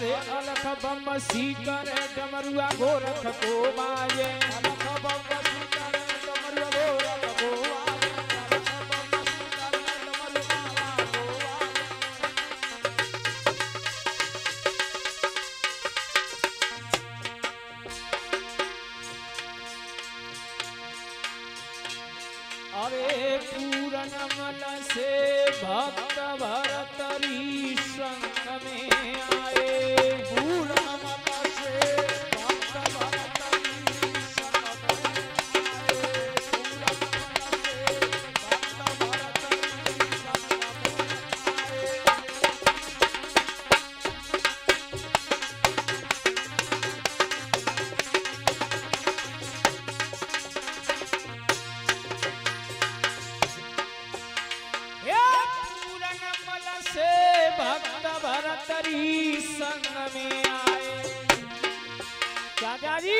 अरे अलख बम सीकर डमरुआ गोरख को बाजे अलख बम सीकर डमरुआ गोरख को अरे पूरनमल से भक्त भरतरी संग में आए पूरनमल से भक्त भरतरी संग में आए पूरनमल से भक्त भरतरी संग भक्त भरतरी संग में आए चाचा जी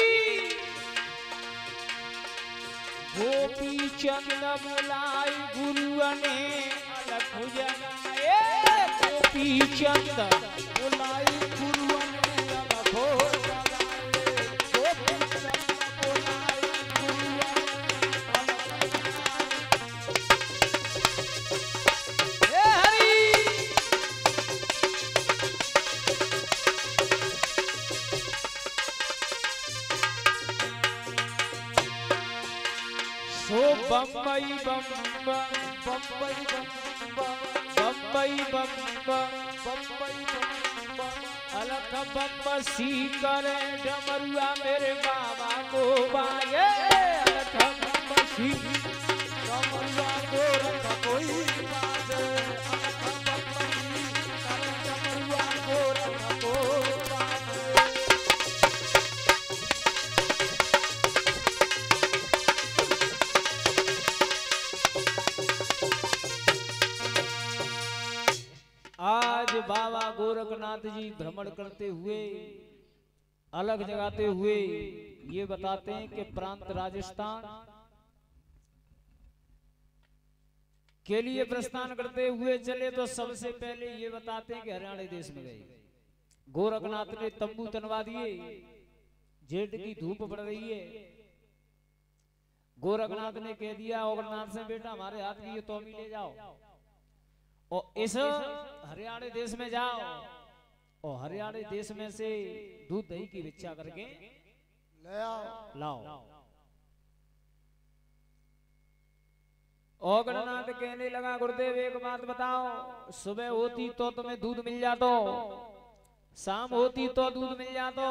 गोपी चंद बुलाई गुरु ने अलख जगाए गोपी चंद बुलाई गुरु ने अलख जगाए गोपी चंद बुलाई गुरु ने बम्बई बम बम्बई बम बम्बई बम बम्बई बम अलख बम सीकर डमरुआ मेरे बाबा को बाजे अलख बम सीकर डमरुआ गोरख कोई बाजे अलख बम सीकर डमरुआ गोरख को आज बाबा गोरखनाथ जी भ्रमण करते हुए अलग जगाते हुए ये बताते हैं कि प्रांत राजस्थान के लिए प्रस्थान करते हुए चले तो सबसे पहले ये बताते हैं कि हरियाणा देश में गए गोरखनाथ ने तंबू तनवा दिए जेठ की धूप पड़ रही है गोरखनाथ ने कह दिया ओगरनाथ से बेटा हमारे हाथ की ये तौमी ले जाओ और इस हरियाणा देश में जाओ और हरियाणा देश में से दूध दही की भिक्षा करके ले आओ लाओ ओगरनाथ कहने लगा गुरुदेव एक बात बताओ सुबह होती तो तुम्हें दूध मिल जाता शाम होती तो दूध मिल जाता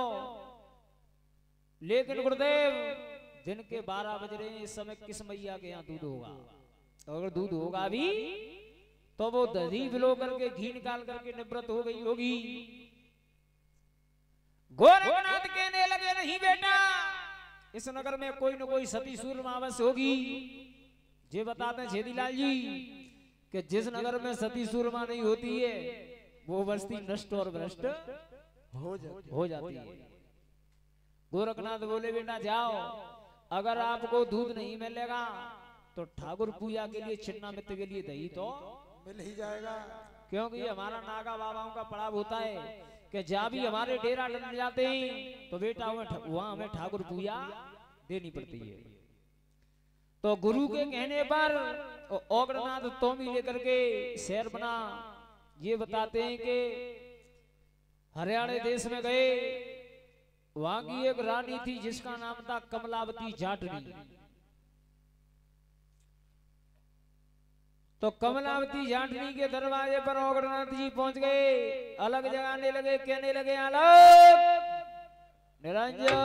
लेकिन गुरुदेव दिन के 12 बज रहे हैं इस समय किस मैया के यहाँ दूध होगा अगर दूध होगा भी तो वो दही बिलो करके घी निकाल करके निवृत्त हो गई होगी गोरखनाथ कहने लगे नहीं बेटा इस नगर में कोई न कोई सती सूरमा अवश्य होगी ये बताते हैं छेदीलाल जी कि जिस नगर में सती सूरमा नहीं होती है वो बस्ती नष्ट और भ्रष्ट हो जाती है गोरखनाथ बोले बेटा जाओ अगर आपको दूध नहीं मिलेगा तो ठाकुर पूजा के लिए छिन्ना मित्र के लिए दही तो मिल ही जाएगा क्योंकि हमारा नागा बाबाओं का पड़ाव होता है कि जहाँ भी हमारे डेरा डल जाते हैं तो बेटा वहाँ हमें ठाकुर पूजा देनी पड़ती है तो गुरु के कहने पर ओगरनाथ तोमी लेकर के शहर बना ये बताते हैं कि हरियाणा देश में गए वहां की एक रानी थी जिसका नाम था कमलावती जाटनी तो कमलावती जाटनी के दरवाजे पर ओगरनाथ जी पहुंच गए अलग जगाने लगे कहने लगे अलग निरंजन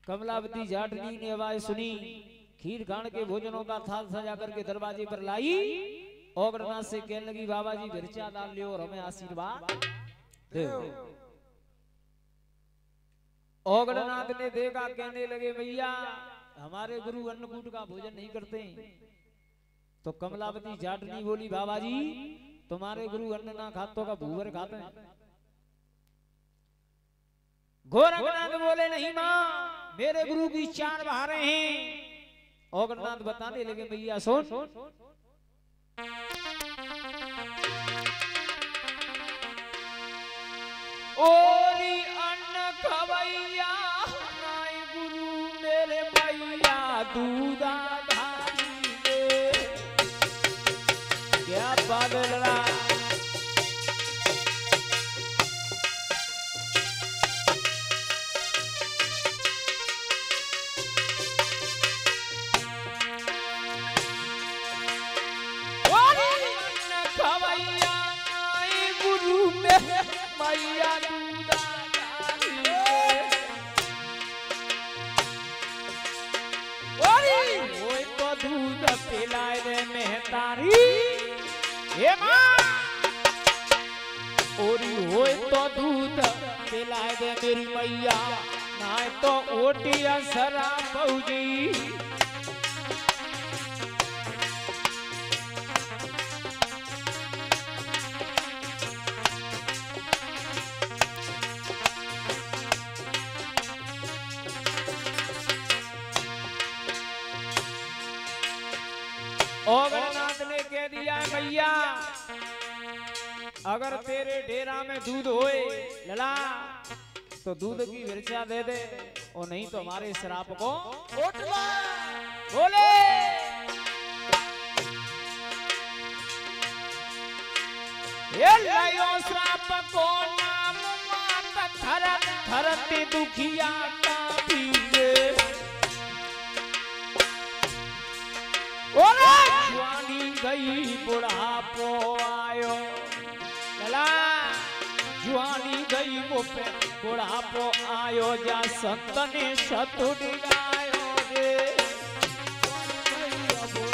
कमलावती जाटनी ने आवाज सुनी खीर खान के भोजनों का थाल सजा करके दरवाजे पर लाई ओगरनाथ से कहने लगी बाबा जी मिर्चा डाल लियो और हमें आशीर्वाद दे ओगरनाथ ने देखा कहने लगे भैया हमारे गुरु अन्नकूट का भोजन नहीं करते तो कमलावती जाटनी बोली बाबा जी तुम्हारे गुरु अन्न ना खातों का भूवर खाते हैं गोरखनाथ बोले नहीं माँ मेरे गुरु की 4 बहारें हैं ओगरनाथ बताने लगे भैया सुन ओरी अन्न खवैया नाई गुरु मेरे मैया दूधा धारी दे। क्या बात है लड़ा। मैया दूधा धारी दे। ओए तो दूध पिलाए दे मेहतारी हे मां। ओरी होए तो दूध पिलाए दे मेरी मैया ना तो ओटिया सरा पौजी। ओगरनाथ ने कह दिया भैया अगर तेरे डेरा में दूध होए लला तो दूध की विरचा दे दे और नहीं तो हमारे श्राप को उठवा बोले। ये लायो श्राप को नाम मात धरत धरती दुखिया का पीले। जुआनी गई बुढ़ापो आयो लला जुआनी गई मुझे बुढ़ापो आयो जा संत ने सतुट गायो रे। बुढ़ापो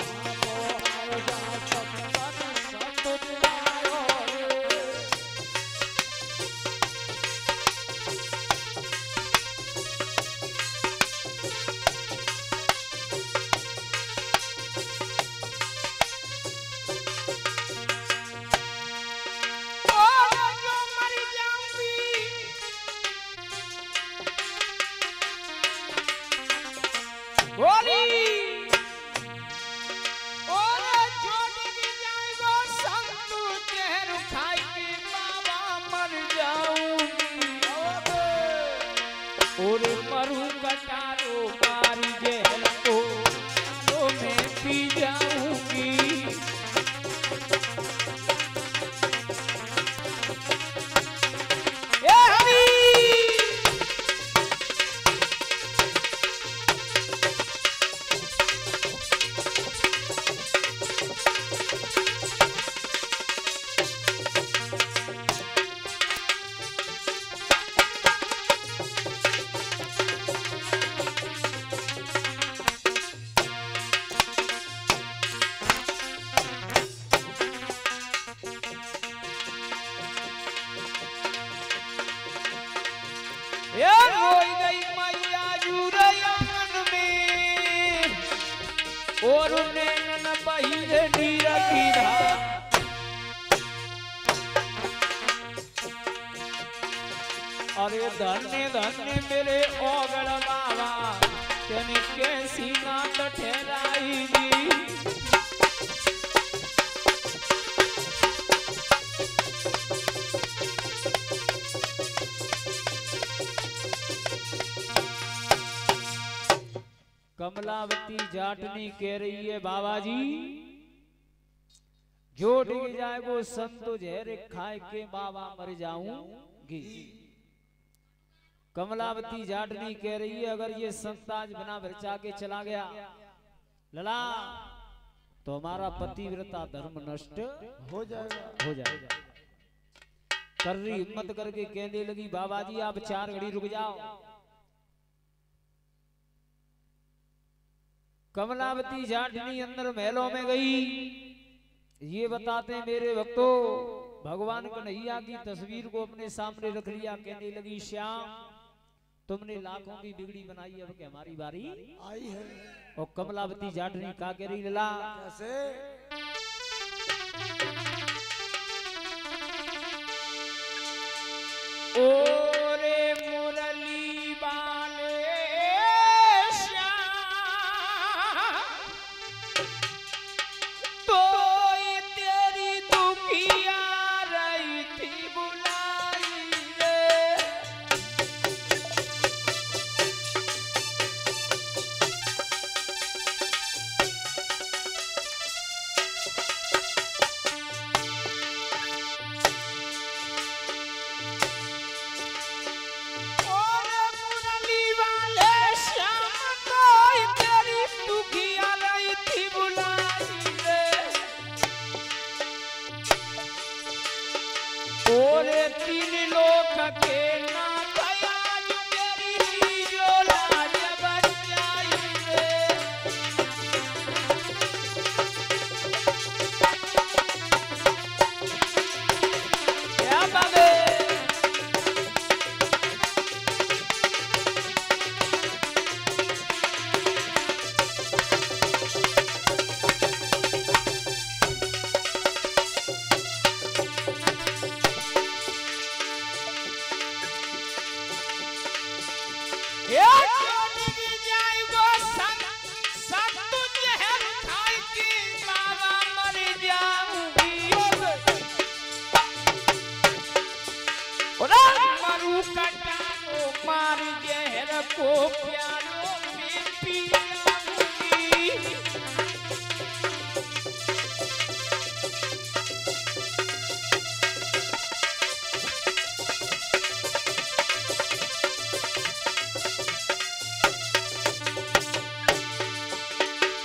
आयो जा संत ने सतुट गायो रे। और नैनन बहिरे नीर की धार। अरे धन्य धन्य मेरे ओगड़ बाबा तेने कैसी नात ठहराई। कमलावती जाटनी कह रही है बाबा जी जो डिग जाए वो संत जहर खाए के बाबा मर जाऊंगी। कमलावती जाटनी कह रही है अगर ये संत आज बिना विरचा के चला गया लला तो हमारा पतिव्रता धर्म नष्ट हो जाएगा। कर रही हिम्मत करके कहने लगी बाबा जी आप 4 घड़ी रुक जाओ। कमलावती जाटनी अंदर महलों में गई। ये बताते मेरे भक्तों भगवान कन्हैया की तस्वीर को अपने सामने रख लिया। कहने लगी श्याम तुमने लाखों की बिगड़ी बनाई अब कि हमारी बारी आई है। और कमलावती जाटनी का कह रही लला कैसे ओरे मुरली बाले को प्यालों में पियाऊंगी।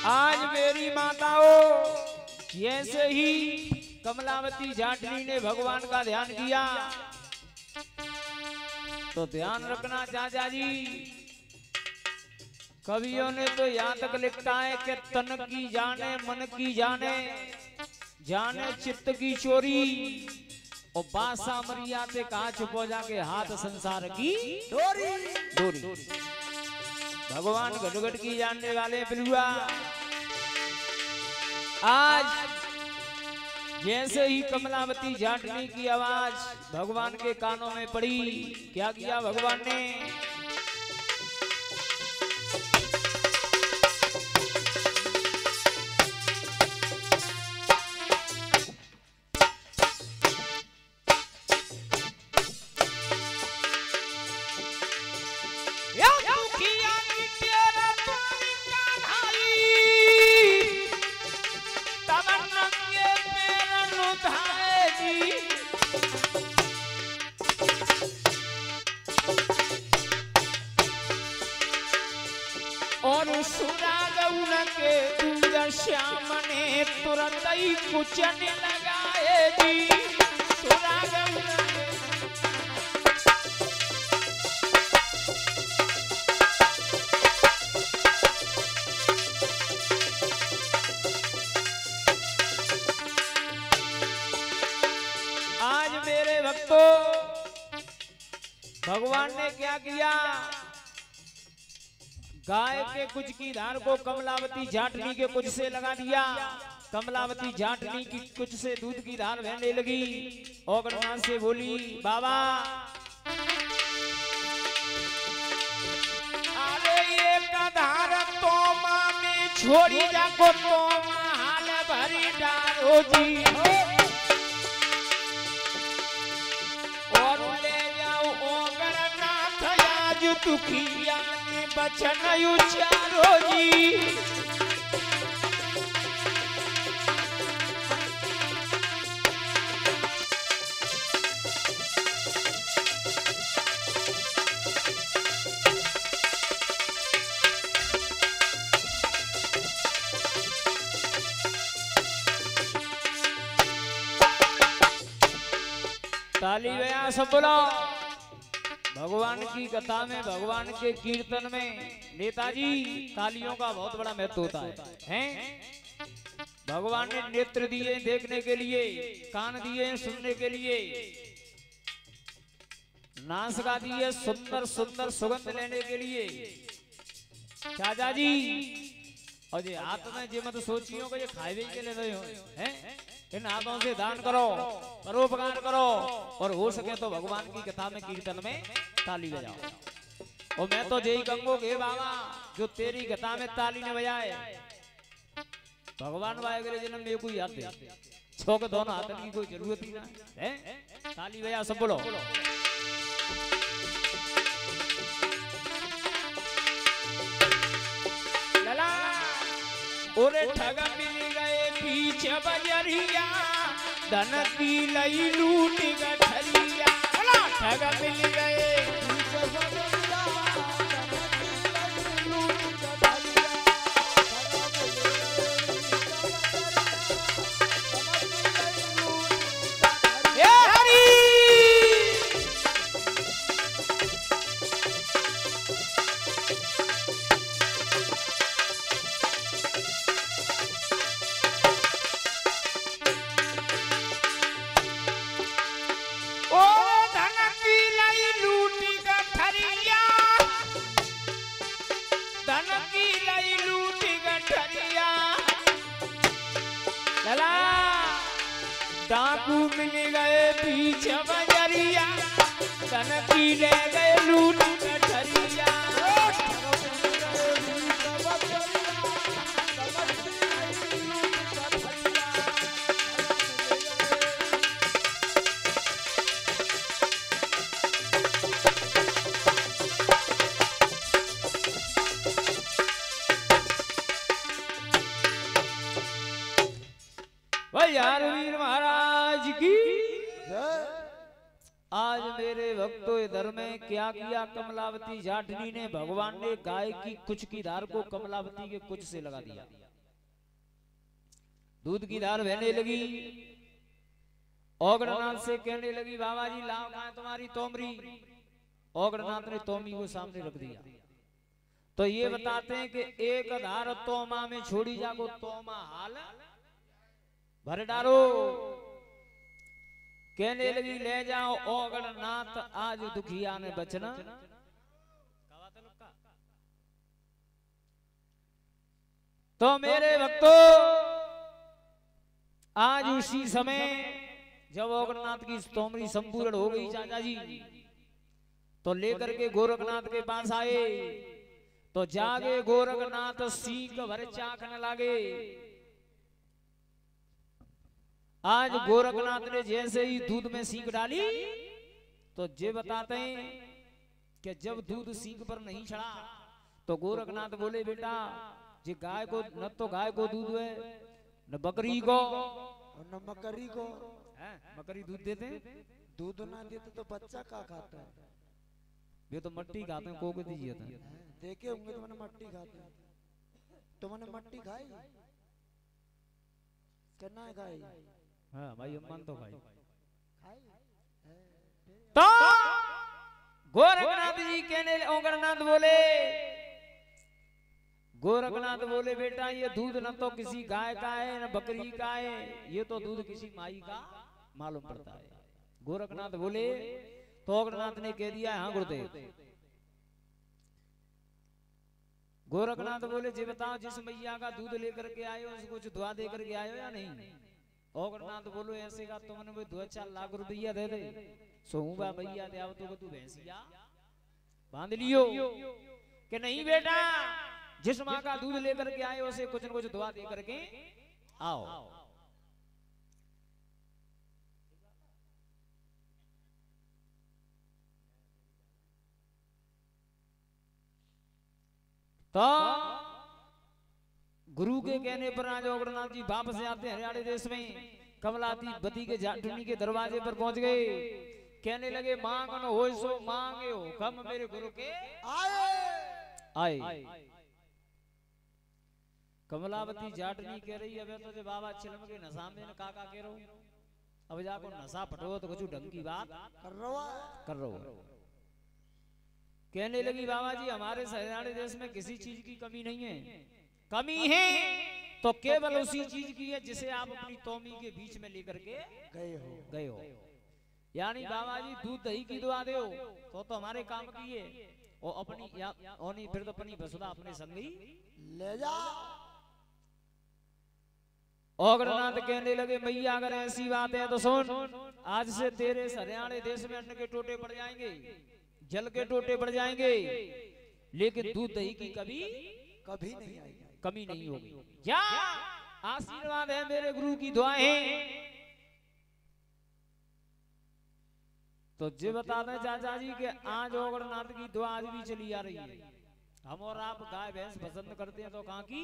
आज मेरी माताओं, जैसे ही कमलावती जाटनी ने भगवान का ध्यान किया, तो ध्यान रखना चाचा जी, कवियों ने तो यहाँ तक लिखा है कि तन की जाने मन की जाने, जाने चित्त की चोरी, और बासा मरिया से कहा छुपो जाके हाथ संसार की डोरी डोरी। भगवान घटघट की जानने वाले बिलुआ, आज जैसे ही कमलावती जाटनी की आवाज भगवान के कानों में पड़ी, क्या किया भगवान ने? और सुरागौन के दूध श्याम ने तुरंत ही कुचन लगाए जी। सुरागौन आज मेरे भक्तों, भगवान ने क्या किया? गाय के कुछ की धार को कमलावती जाटनी के कुछ से लगा दिया। कमलावती जाटनी की कुछ से दूध की धार बहने लगी। औगणनाथ से बोली, बाबा अरे ये धार तो माँ में छोड़ी जाको तो हाल भरी डारो जी, और ले जाओ औगणनाथ आज दुखिया बचन उचारो जी। ताली बजा सब बोलो। भगवान की कथा में, भगवान के कीर्तन में नेताजी तालियों का बहुत बड़ा महत्व होता है, हैं? भगवान ने नेत्र दिए देखने के लिए, कान दिए सुनने के लिए, नासिका दिए सुंदर सुंदर सुगंध लेने के लिए। चाचा जी और ये हाथ में जे मत सोचियो कि ये खाए के लिए हैं, इन हाथों से दान करो, परोपकार करो, और हो सके तो भगवान की कथा में कीर्तन में ताली बजाओ। और मैं तो यही कहूंगा कि बाबा जो तेरी कथा में ताली न बजाए, भगवान वाले जन्म में कोई याद दे छो के दोनों हाथों की कोई जरूरत ही ना है। ताली बजा सब बोलो। लला ओरे ठगा मिल गए पीछे बजरिया, धन की लई लूट गठरिया। ठगा मिल गए पीछे बजरिया, धन की लई लूट गठरिया। हे हरि डाकू मिल गए पीछे बजरिया, धन की ले गए लूट गठरिया। भाई यार वीर महाराज की आज मेरे भक्तों इधर में क्या किया कमलावती जाटनी ने, भगवान ने गाय की कुछ की धार को कमलावती के कुछ से लगा दिया, दूध की धार बहने लगी। ओगरनाथ से कहने लगी बाबा जी लाओ कहां तुम्हारी तोमरी। ओगरनाथ ने तोमी को सामने रख दिया। तो ये बताते हैं कि एक धार तोमा में छोड़ी जाको तोमा हाल भर डालो। कहने लगी ले जाओ ओगरनाथ आज दुखिया ने बचना। तो मेरे भक्तों आज उसी समय जब ओगरनाथ की तोमरी संपूर्ण हो गई चाचा जी, तो लेकर के गोरखनाथ के पास आए। तो जागे गोरखनाथ सीख भर चाखने लगे। आज गोरखनाथ ने जैसे ही दूध में सीख डाली तो जे बताते हैं कि जब दूध सीख पर नहीं चढ़ा तो गोरखनाथ बोले बेटा जे गाय को न तो गाय को दूध है न बकरी को और न मकरी को। बकरी दूध देते, दूध ना देते तो बच्चा का खाता है? वे तो मट्टी खाते हैं, को दीजिए था। देखे होंगे तुमने मट्टी खाते, तुमने मट्टी खाई करना है खाई? हाँ भाई अम्मान तो भाई खाई। तो गोरखनाथ जी कहने ओगरनाथ बोले, गोरखनाथ बोले बेटा ये दूध न तो किसी गाय का है न बकरी का है, ये तो दूध किसी माई का मालूम पड़ता है। गोरखनाथ बोले तो ओगरनाथ ने कह दिया हाँ गुरुदेव। गोरखनाथ बोले जी बताओ जिस मैया का दूध लेकर के आए हो उसको कुछ दुआ दे करके आए हो या नहीं? ओगरनाथ बोलो ऐसे का तुमने कोई 2-4 लाख रुपया दे दे सोऊंगा भैया दे आओ तो तू भैंसिया बांध लियो कि नहीं बेटा जिस माँ का दूध लेकर के आए उसे कुछ न कुछ दुआ दे करके आओ। तो गुरु के कहने पर आज ओगरनाथ जी वापस आते हैं हरियाणा देश में। कमलावती के जाटनी के दरवाजे पर पहुंच गए। कहने लगे मांग न हो सो मांगे हो कम मेरे गुरु के आए। कमलावती जाटनी कह रही है तो बाबा चिलम के नशा में काका कह रहा हूं, अब जाको नशा पटो तो कुछ ढंग की बात कर रहा हूं। कहने लगी बाबा जी हमारे हरियाणा देश में किसी चीज की कमी नहीं है, कमी है तो केवल उसी चीज की है जिसे आप अपनी तोमी के बीच में लेकर के गए हो। यानी बाबा जी दूध दही की दुआ दे तो हमारे काम की है और अपनी फिर तो अपनी वसुधा अपने संग ही ले जा। ओगरनाथ कहने लगे मैया अगर ऐसी बात है तो सुन, आज से तेरे हरियाणा देश में अन्न के टोटे पड़ जाएंगे, जल के टोटे बढ़ जाएंगे, लेकिन दूध दही की कभी नहीं आएगी, कमी नहीं होगी। क्या आशीर्वाद है मेरे गुरु की दुआएं। तो जी बता दें चाचा जी के आज ओगरनाथ की दुआ आज भी चली आ रही है। हम और आप गाय भैंस पसंद करते हैं तो कहां की?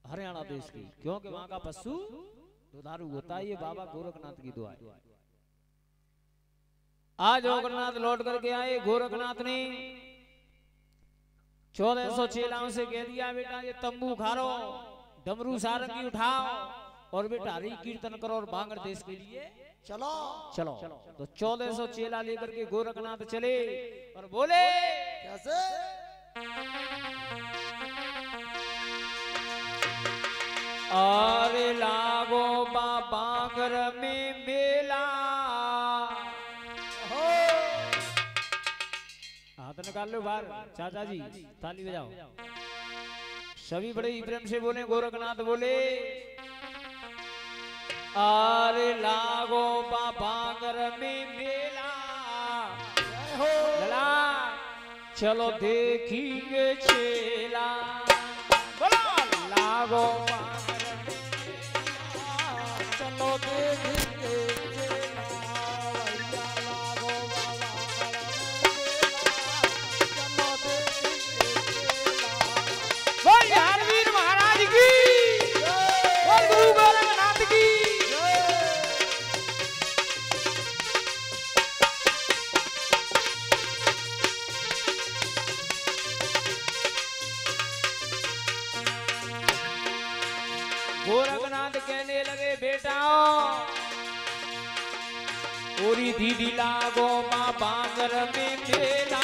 हरियाणा देश की, क्योंकि वहां का पशु दुधारू होता है। ये बाबा गोरखनाथ की दुआ है। आज ओगरनाथ लौट करके आए। गोरखनाथ ने 1400 चेलाओं से कह दिया बेटा ये तंबू खारो, डमरू सारंगी उठाओ और बेटा हरि कीर्तन करो और बांगड़ देश के लिए चलो चलो। तो 1400 चेला लेकर के गोरखनाथ चले और बोले कैसे? अरे लागो बांगर में मेला। हाथ निकाल लो बाहर चाचा जी, ताली बजाओ। सभी बड़े ही प्रेम से बोले। गोरखनाथ बोले अरे लागो बांगर में मेला, लला चलो देखेंगे चेला। बोलो लागो बांगर में मेला, चलो देखेंगे वीर महाराज की, गुरु गोरखनाथ गोरखनाथ कहने लगे बेटाओ ओरी दीदी लागो माँ बांगर में मेला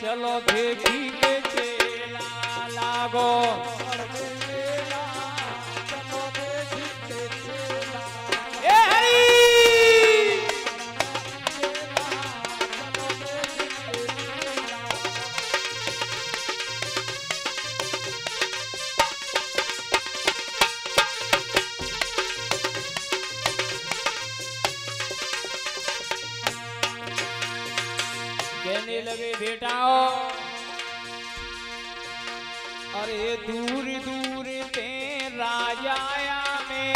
चलो देखी के चेला लागो ए हरी कहने लगे बेटाओ अरे दूर दूर ते राजाया में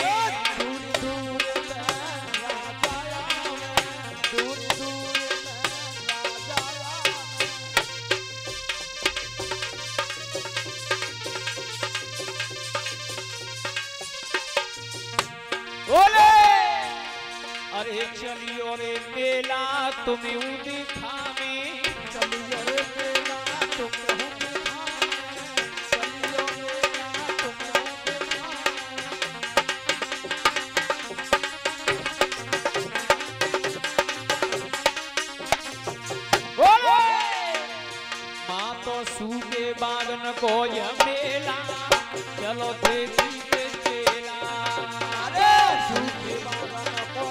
दूर दूर राजाया में दूर दूर राजाया बोले अरे चलियो रे मेला तुम्हें दिखा में चलियो रे मेला तुम्हें दिखा चलियो मेला तुम्हें दिखा माँ तो सूखे बागन को यह मेला चलो देखी के चेला अरे सूखे बागन को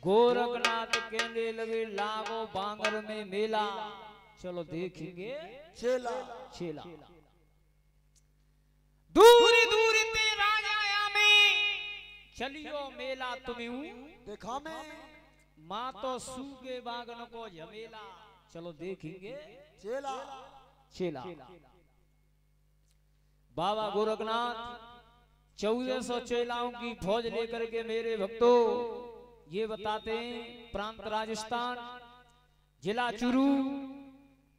गोरखनाथ कहने लगे लागो बांगर में मेला चलो देखेंगे चेला चेला दूर दूर ते राजाया में चलियो मेला तुम्हें देखा में माँ तो सूगे बागन को झमेला चलो देखेंगे चेला चेला बाबा गोरखनाथ 1400 चेलाओं की फौज लेकर के मेरे भक्तों ये बताते हैं प्रांत राजस्थान जिला चूरू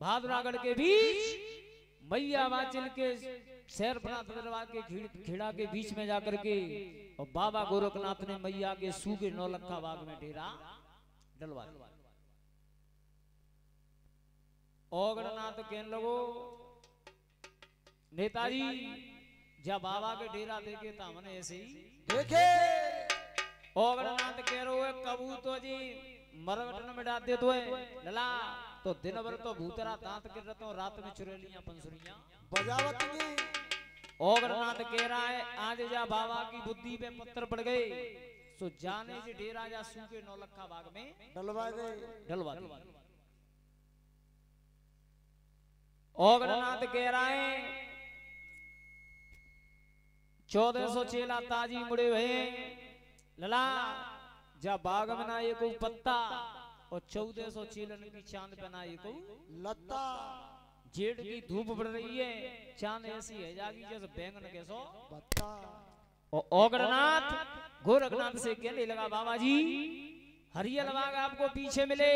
भादरागढ़ के बीच मैया वाचिल के शहर दरबार के खेड़ा के बीच में जाकर के और बाबा गोरखनाथ ने मैया के सूगे नौलखा बाग में डेरा डलवा दिया। ओगड़नाथ कहने लगो नेताजी जब बाबा के डेरा देखे तो हमने ऐसे ही देखे ओगड़नाथ कह रहे हो कबू तो जी मरवटन में डाल दे तो है लला तो दिन भर तो भूतरा दांत गिर रहा रात में चुरेलियां पंसुरियां बजावत में ओगड़नाथ कह रहा है आज जा बाबा की बुद्धि पे पत्थर पड़ गए सो जाने से डेरा जा सूखे नौलखा बाग में डलवा दे दे ओगड़नाथ कह रहा है 1400 चेला ताजी मुड़े हुए लला जा बाग में ना ये को पत्ता और 1400 चेलन की चांद पहना ये को लत्ता जेठ की धूप पड़ रही है चांद ऐसी है जागी जैसे बैंगन कैसो बत्ता और ओगड़नाथ गोरखनाथ से कहने लगा बाबा जी हरियल बाग आपको पीछे मिले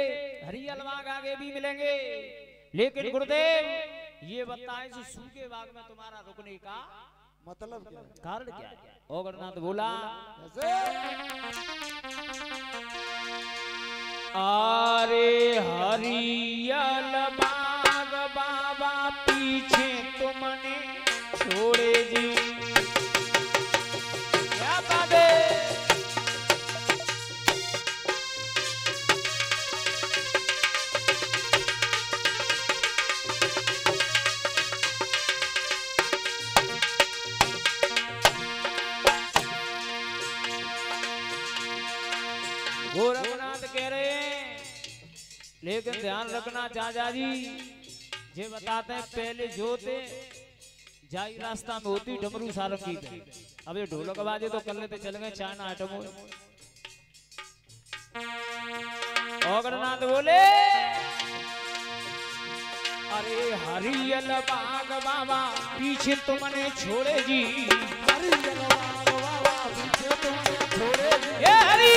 हरियल बाग आगे भी मिलेंगे लेकिन गुरुदेव ये बताएं कि सूखे बाग में तुम्हारा रुकने का मतलब क्या है? कारण क्या है? ओगड़नाथ बोला आरे हरियल बाग बाबा पीछे तुमने छोड़े जी क्या बात है गोरखनाथ कह रहे हैं लेकिन ध्यान रखना चाचा जी ये बताते हैं पहले जो थे जाई रास्ता में होती डमरू सारंगी थे अब ये ढोलक बाजे तो कर लेते चल गए चाइना आइटम ओगड़नाथ बोले अरे हरियल बाग बाबा पीछे तुमने छोड़े जी हरियल बाग बाबा पीछे तुमने छोड़े जी ये हरी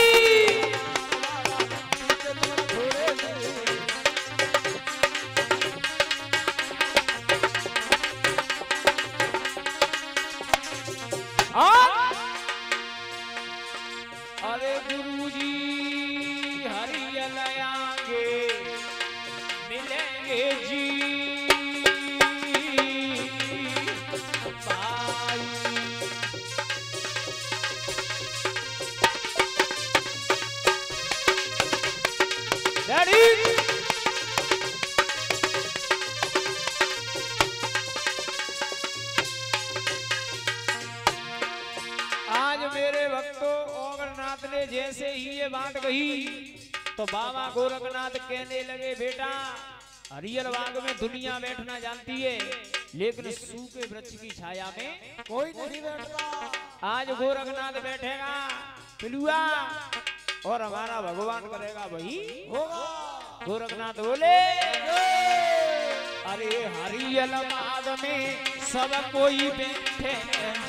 मेरे भक्तों ओगरनाथ ने जैसे ही ये बात कही तो बाबा गोरखनाथ कहने लगे बेटा हरियल बाग में दुनिया बैठना जानती है लेकिन सूखे वृक्ष की छाया में कोई नहीं बैठता। आज गोरखनाथ बैठेगा पिलुआ और हमारा भगवान करेगा वही होगा। गोरखनाथ बोले अरे हरियल बाग में सब कोई बैठे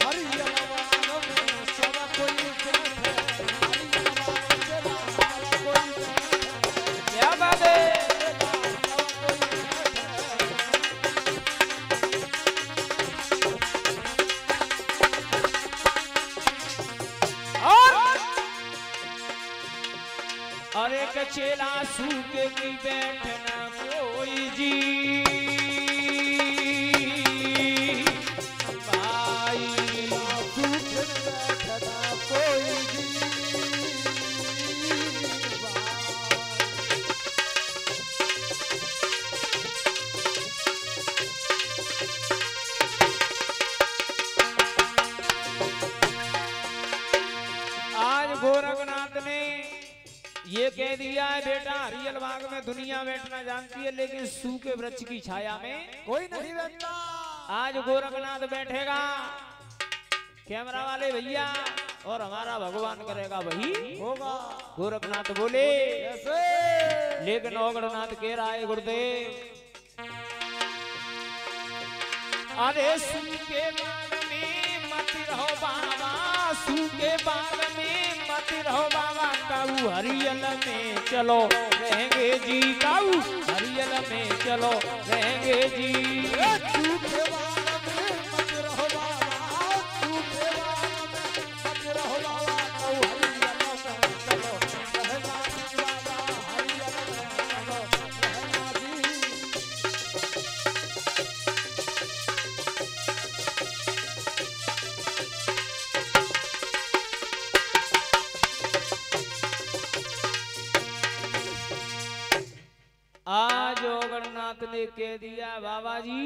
हरियल बाग में सब कोई बैठे, हरियल बाग में सब कोई बैठे। क्या बात है अरे कचेला सूखे की बैठना कोई जी भाई सूखे बैठना कोई जी आज गोरखनाथ ने ये कह दिया है बेटा हरियल बाग में दुनिया बैठना जानती है लेकिन सूखे वृक्ष की छाया में कोई नहीं बैठता। आज गोरखनाथ बैठेगा कैमरा वाले भैया और हमारा भगवान करेगा वही होगा। गोरखनाथ बोले कैसे? लेकिन ओगरनाथ कह रहा है गुरुदेव अरे सूखे बाग में मत रहो बाबा सूखे बाग में मत रहो बाबा काऊ हरियल में चलो रहेंगे जी काऊ हरियल में चलो रहेंगे जी सूखे बाग में मत रहो बाबा, सूखे बाग में मत रहो बाबा, तो हरियल में चलो रहना जी बाबा, हरियल में चलो रहना जी। आज ओगरनाथ ने कह दिया बाबा जी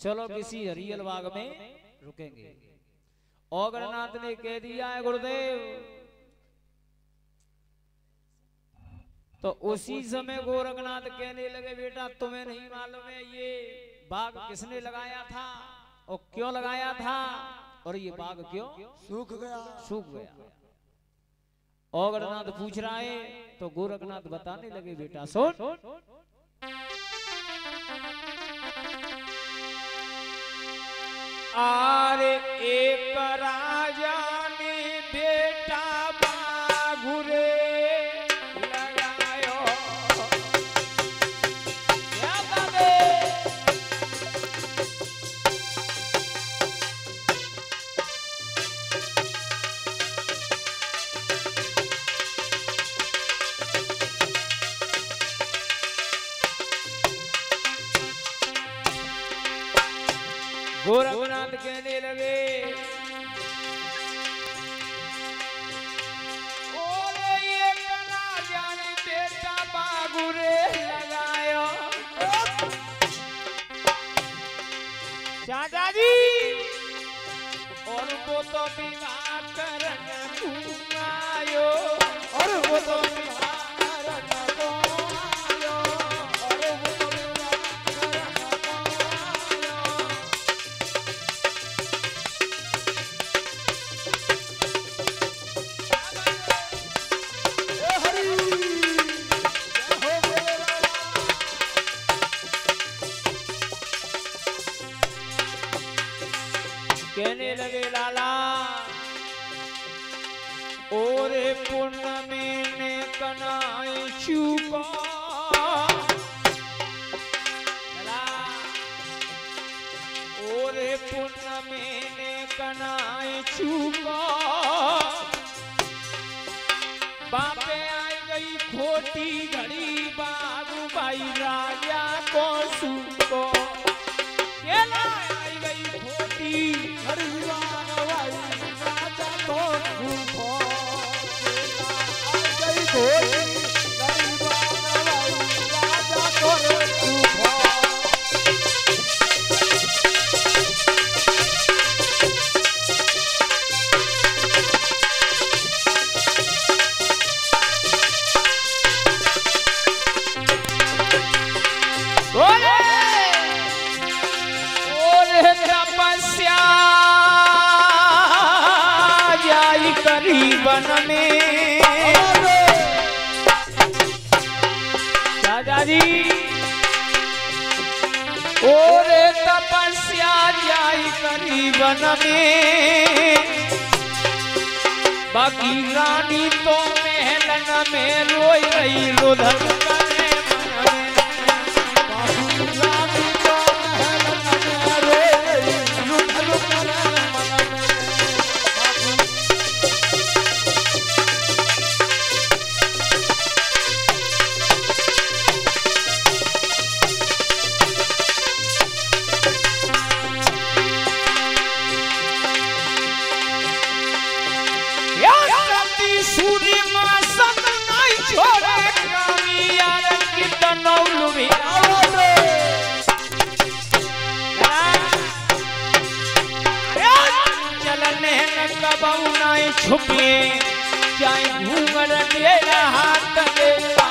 चलो किसी हरियल बाग में रुकेंगे। ओगरनाथ ने कह दिया है गुरुदेव तो उसी समय गोरखनाथ कहने लगे बेटा तुम्हें नहीं मालूम है ये बाग किसने लगाया था और क्यों लगाया था और ये बाग क्यों सूख गया। सूख गया। ओगरनाथ पूछ रहा है तो गोरखनाथ बताने लगे बेटा सुन आरे एक राजा ने बेटा बागुरे लगायो क्या बात है गोरखनाथ कहने लगे ओरे ये राजा ने बेटा बागुरे लगायो चाचा जी और वो तो विवाह करने घुमायो और वो तो बिहार न को आयो, और वो तो बिहार न को आयो। ए हरि जय हो मेरे कहने लगे लाला ओरे पूर्णमी ने कनाई चुका लाला ओरे पूर्णमी ने कनाई चुका बापे आई गई खोटी घड़ी बाबू भाई राजा को सुको आई गई खोटी हरिवान वाली राजा को रूठो आ गई घोड़ी हरिवान वाली राजा को रूठो। बन में राजा जी और तपस्या जाई करी बन में बाकी रानी तो महलन में रोई रही रुदन करे मन में बाकी रानी तो महलन में रोई रही रुदन करे मन में सूर्य मां संग नहीं छोड़े कामी यार की तनौलु भी चलने न कबऊ नहीं छुपे चाहे घूंघट तेरा हाथ देता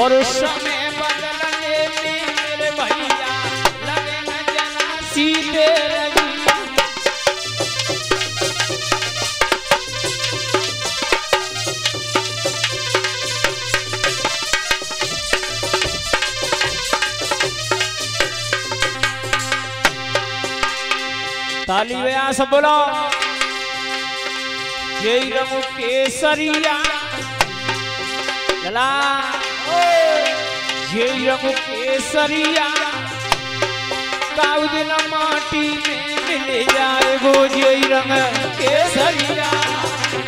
और समय बदलने में मेरे भैया लगे न जना सीधे रही ताली में सब बोलो जय रंग केसरिया चला ये रंग केसरिया काउदिन माटी में मिल जाए वो ये रंग केसरिया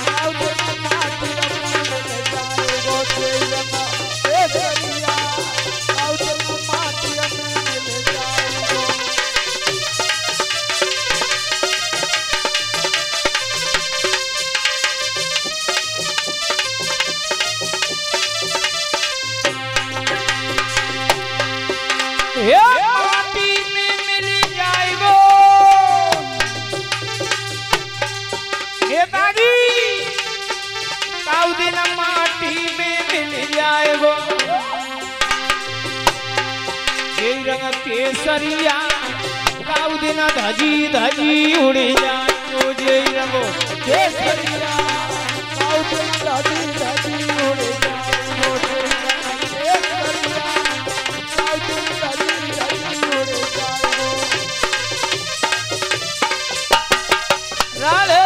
काउदिन माटी में मिल जाए वो ये रंग केसरिया काउदिन माटी में मिल जाए वो माटी में मिल जाए वो नेताजी काउदिन माटी में मिल जाए वो ये रंग केसरिया काउदिन धजी धजी उड़ जाए वो ये रंग केसरिया काउदिन धजी धजी उड़ जाए वो ये रंग केसरिया काउदिन धजी धजी उड़ जाए राधे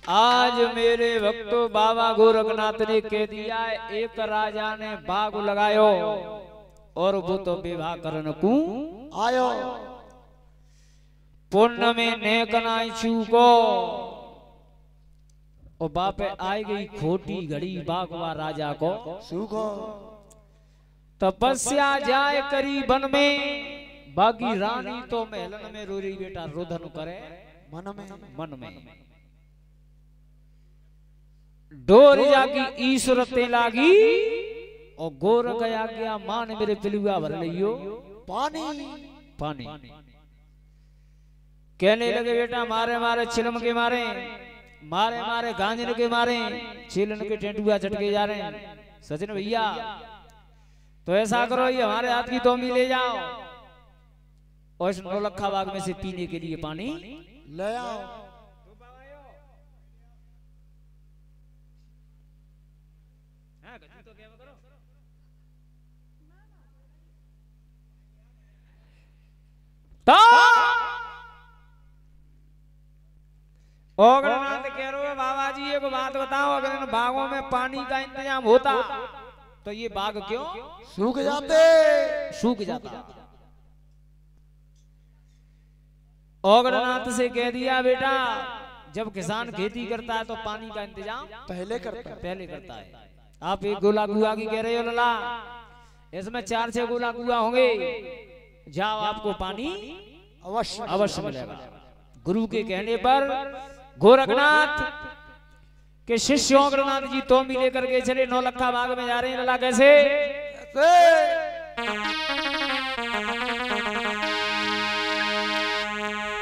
आज मेरे भक्तों बाबा गोरखनाथ ने कह दिया है एक राजा ने बाग लगायो और वो तो विवाह करन को आयो पुण्य में नेक नाई चूको और बापे आई गई खोटी घड़ी बागवा राजा को सुखो तपस्या जाए करी वन में बागी रानी तो महलन में रोरी बेटा रोधन करे मन में डोर जागी ईश्वर ते लागी और गोर गया गया मान मेरे पिलुआ भर लियो पानी पानी कहने लगे बेटा मारे मारे छिलम के मारे मारे मारे गांजन के मारे छिलन के टेंटुआ चटके जा रहे हैं सचिन भैया तो ऐसा करो ये हमारे हाथ की तोमी ले जाओ और इस नौलखा बाग में से पीने के लिए पानी ले आओ ओगरनाथ कह रहे हो बाबा जी एक बात बताओ अगर इन बागों में पानी का इंतजाम होता तो ये बाग क्यों सूख जाता ओगरनाथ से कह दिया बेटा जब किसान खेती करता है तो पानी का इंतजाम पहले करता है आप एक गोला कुआ की कह रहे हो लला इसमें 4-6 गोला कुआ होंगे जाओ आपको पानी अवश्य अवश्य मिलेगा गुरु के कहने पर गोरखनाथ के शिष्य ओंकारनाथ जी तो भी लेकर के चले नौलखा बाग में जा रहे हैं। लला कैसे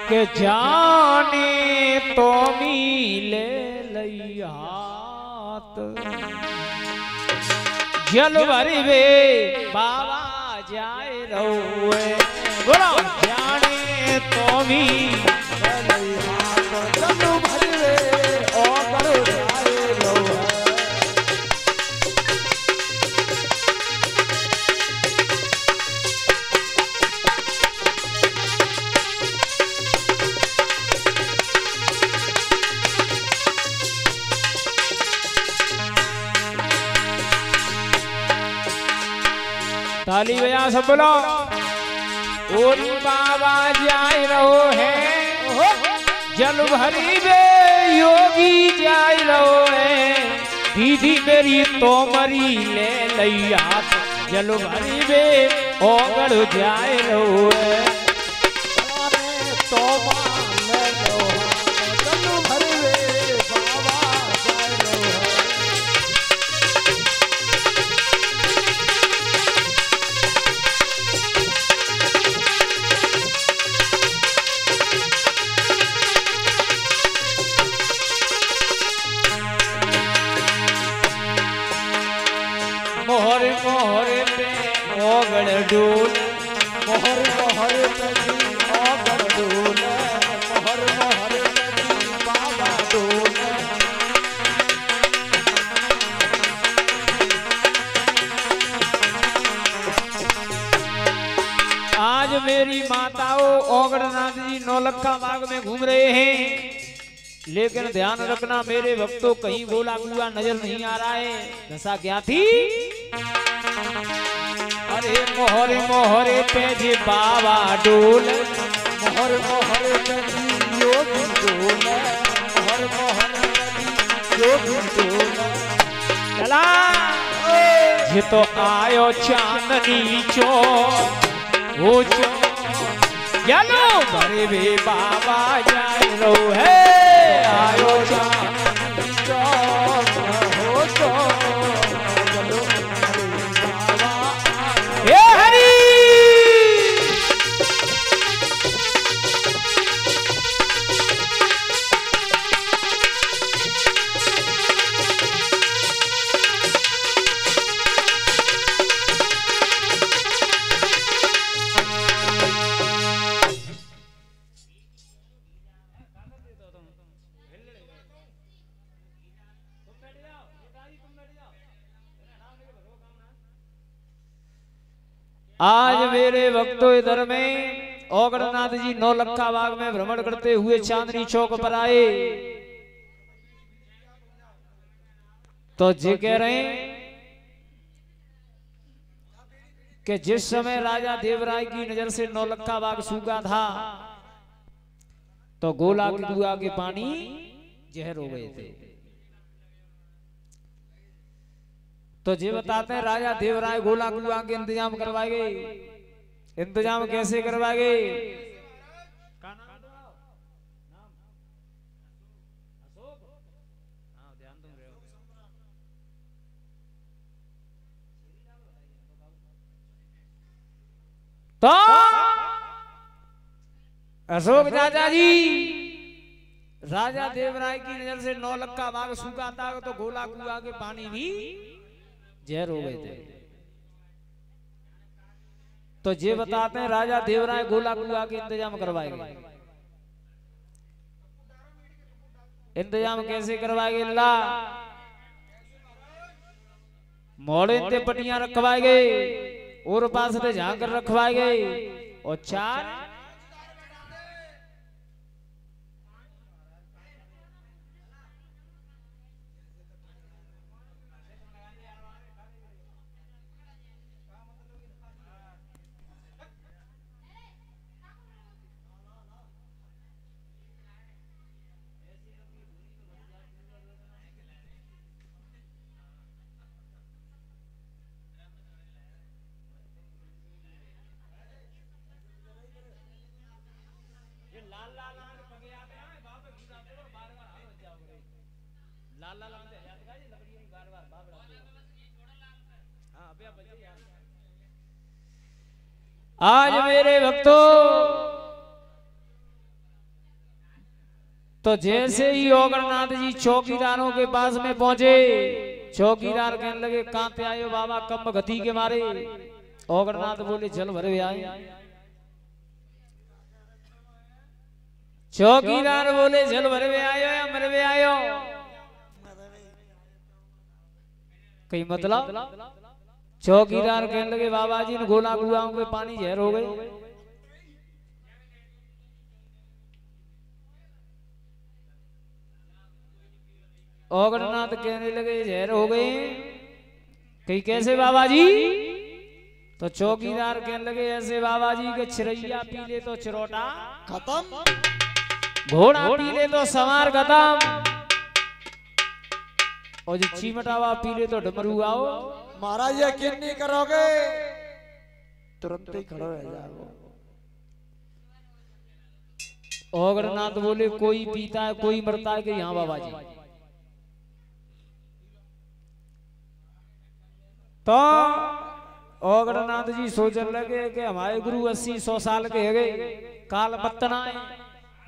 के जाने तो मिले लैहात जल भरी वे बाबा जाए रोए बोलो जाने तो भी चलू भरी रे ओ करो जाए रोए ताली बजा सब बोलो और बाबा जाए रहो है जल भरी बे योगी जाए रहो है दीदी मेरी तो मरी ले लैया जल भरी बे ओगड़ जाए रहो है तो मान लो चलू भरी रे बाबा जाए रोए मोहर मोहर पे ओगड़ डोल मोहर मोहर तजी ओगड़ डोल मोहर मोहर तजी बाबा डोल आज मेरी माताओं ओगड़नाथ जी नौलखा बाग में घूम रहे हैं लेकिन ध्यान रखना मेरे भक्तों कहीं गोला गुआ नजर नहीं आ रहा है। दशा क्या थी अरे मोहरे मोहरे पे जी बाबा डोल मोहर मोहर तजी योगी डोल मोहर मोहर तजी योगी डोल चला ये तो आयो चांदनी चो वो चो चलो बड़े वे बाबा जाए रो है आयो चांदनी चो हो तो चलो बाबा हे हरि आज मेरे भक्तों इधर में ओगड़नाथ जी नौलखा बाग में भ्रमण करते हुए चांदनी चौक पर आए तो जी कह रहे हैं कि जिस समय राजा देवराय की नजर से नौलखा बाग सूखा था तो गोला कुआ के पानी जहर हो गए थे। तो जी बताते हैं राजा देवराय गोला कुआ के इंतजाम करवाएंगे। इंतजाम कैसे करवाएंगे? तो अशोक चाचा जी राजा देवराय की नजर से नौलखा बाग सूखा था तो गोला कुआ के पानी भी जहर हो गए थे। तो ये बताते हैं राजा देवराय गोला कुआ के इंतजाम करवाएंगे। इंतजाम कैसे करवाएंगे? ला मोड़े ते पटियां रखवाएंगे और पास से झांकर रखवाएंगे और चार लाल लाल आते याद का जी लकड़ी की गार बार बाबड़ा हां अबे बजे यार आज मेरे भक्तों तो जैसे ही ओगरनाथ जी चौकीदारों के पास में पहुंचे चौकीदार कहने लगे कहां पे आए हो बाबा कम गति के मारे ओगरनाथ बोले जल भरे आए चौकीदार बोले जल भरे आयो या मरवे आयो कई मतलब चौकीदार कहने लगे बाबा जी ने गोला गुआओं के पानी जहर हो गए ओगरनाथ कहने लगे जहर हो गए कई कैसे बाबा जी तो चौकीदार कहने लगे ऐसे बाबा जी के चिरैया पी ले तो चिरोटा खत्म घोड़ा पी ले तो सवार खत्म और जो चीमटावा पी ले तो डमरू आओ महाराज यकीन नहीं करोगे तुरंत ही खड़े रह जाओगे ओगरनाथ बोले कोई पीता है कोई मरता है कि यहाँ बाबा जी तो ओगरनाथ जी सोचने लगे कि हमारे गुरु 80-100 साल के गए काल बत्तनाए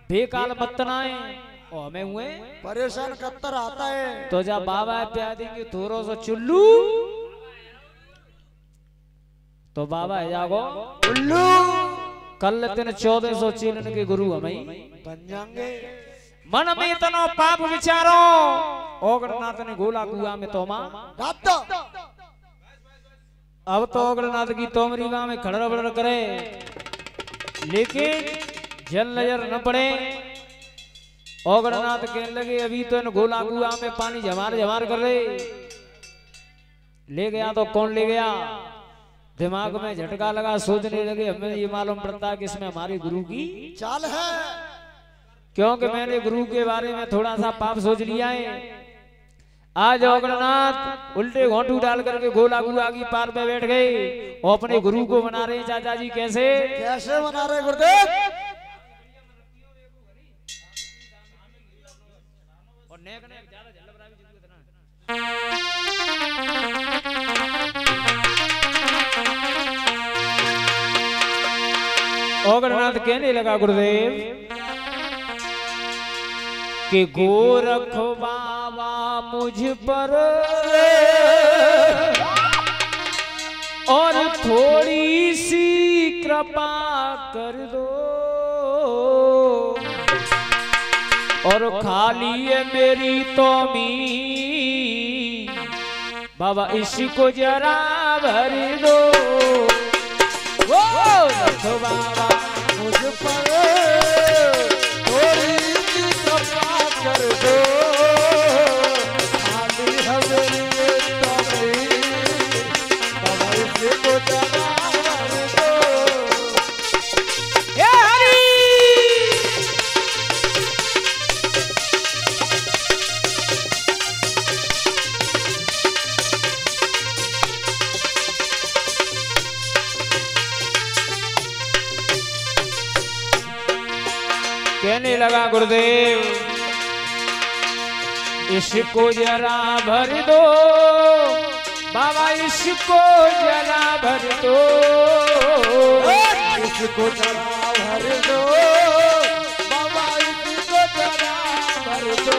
बेकाल बत्तनाए और हमें हुए परेशान कत्तर आता है तो जब बाबा प्या देंगे थोड़ो सो चुल्लू तो बाबा है जागो उल्लू कल दिन 1400 चीलन के गुरु हमें बन जाएंगे मन में तनो पाप विचारो ओगरनाथ ने गोला कुआ में तोमा अब तो ओगरनाथ की तोमरी में खड़र बड़र करे लेकिन जल नजर न पड़े ओगरनाथ कहने लगे अभी तो इन गोला कुआ में पानी जमार जमार कर रहे ले गया तो कौन ले गया दिमाग में झटका लगा सोचने लगे हमें ये मालूम पड़ता कि इसमें हमारे गुरु की चाल है क्योंकि मैंने गुरु के बारे में थोड़ा सा पाप सोच लिया है आज ओगरनाथ उल्टे घोंटू डाल करके गोला गुआ की पार पे बैठ गए और अपने गुरु को बना रहे चाचा जी कैसे कैसे बना रहे गुरुदेव और नेक नेक ज्यादा झलक रहा भी जितना ओगरनाथ कहने लगा गुरुदेव कि गोरख बाबा मुझ पर और थोड़ी सी कृपा कर दो और खाली है मेरी तोमी बाबा इसको जरा भर दो गोरख बाबा मुझ पर थोड़ी सी कृपा कर दो खाली हमें तुम्हें बाबा इसको जरा भर दो हे हरि कहने लगा गुरुदेव इसको जरा भर दो बाबा इसको जरा भर दो इसको जरा भर दो बाबा इसको जरा भर दो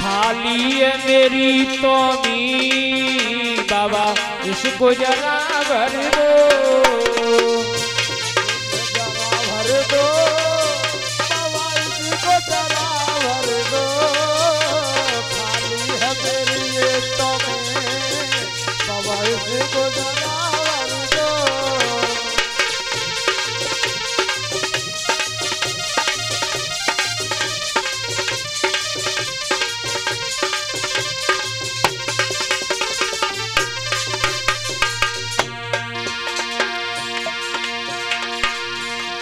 खाली है मेरी तोमी बाबा इसको जरा भर दो भर दो बाबा इसको जरा भर दो खाली है मेरी ये तुम्हें बाबा इसको जरा भर दो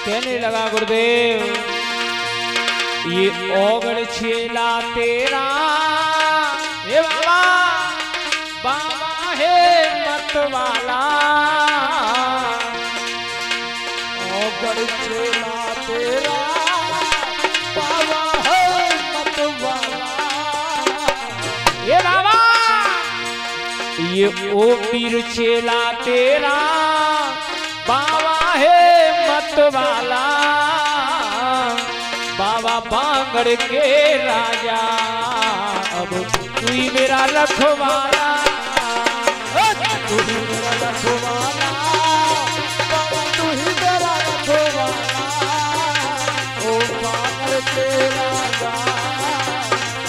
कहने लगा गुरुदेव ये ओगड़ छेला तेरा हे बाबा बाबा है मत वाला ओगड़ छेला तेरा बाबा है मत वाला ये ओ पीर चेला तेरा बाबा है मत वाला, बाबा बांगड़ के राजा, अब तू ही मेरा रखवाला, तू ही मेरा रखवाला, बाबा तू ही मेरा रखवाला, ओ बांगड़ के राजा,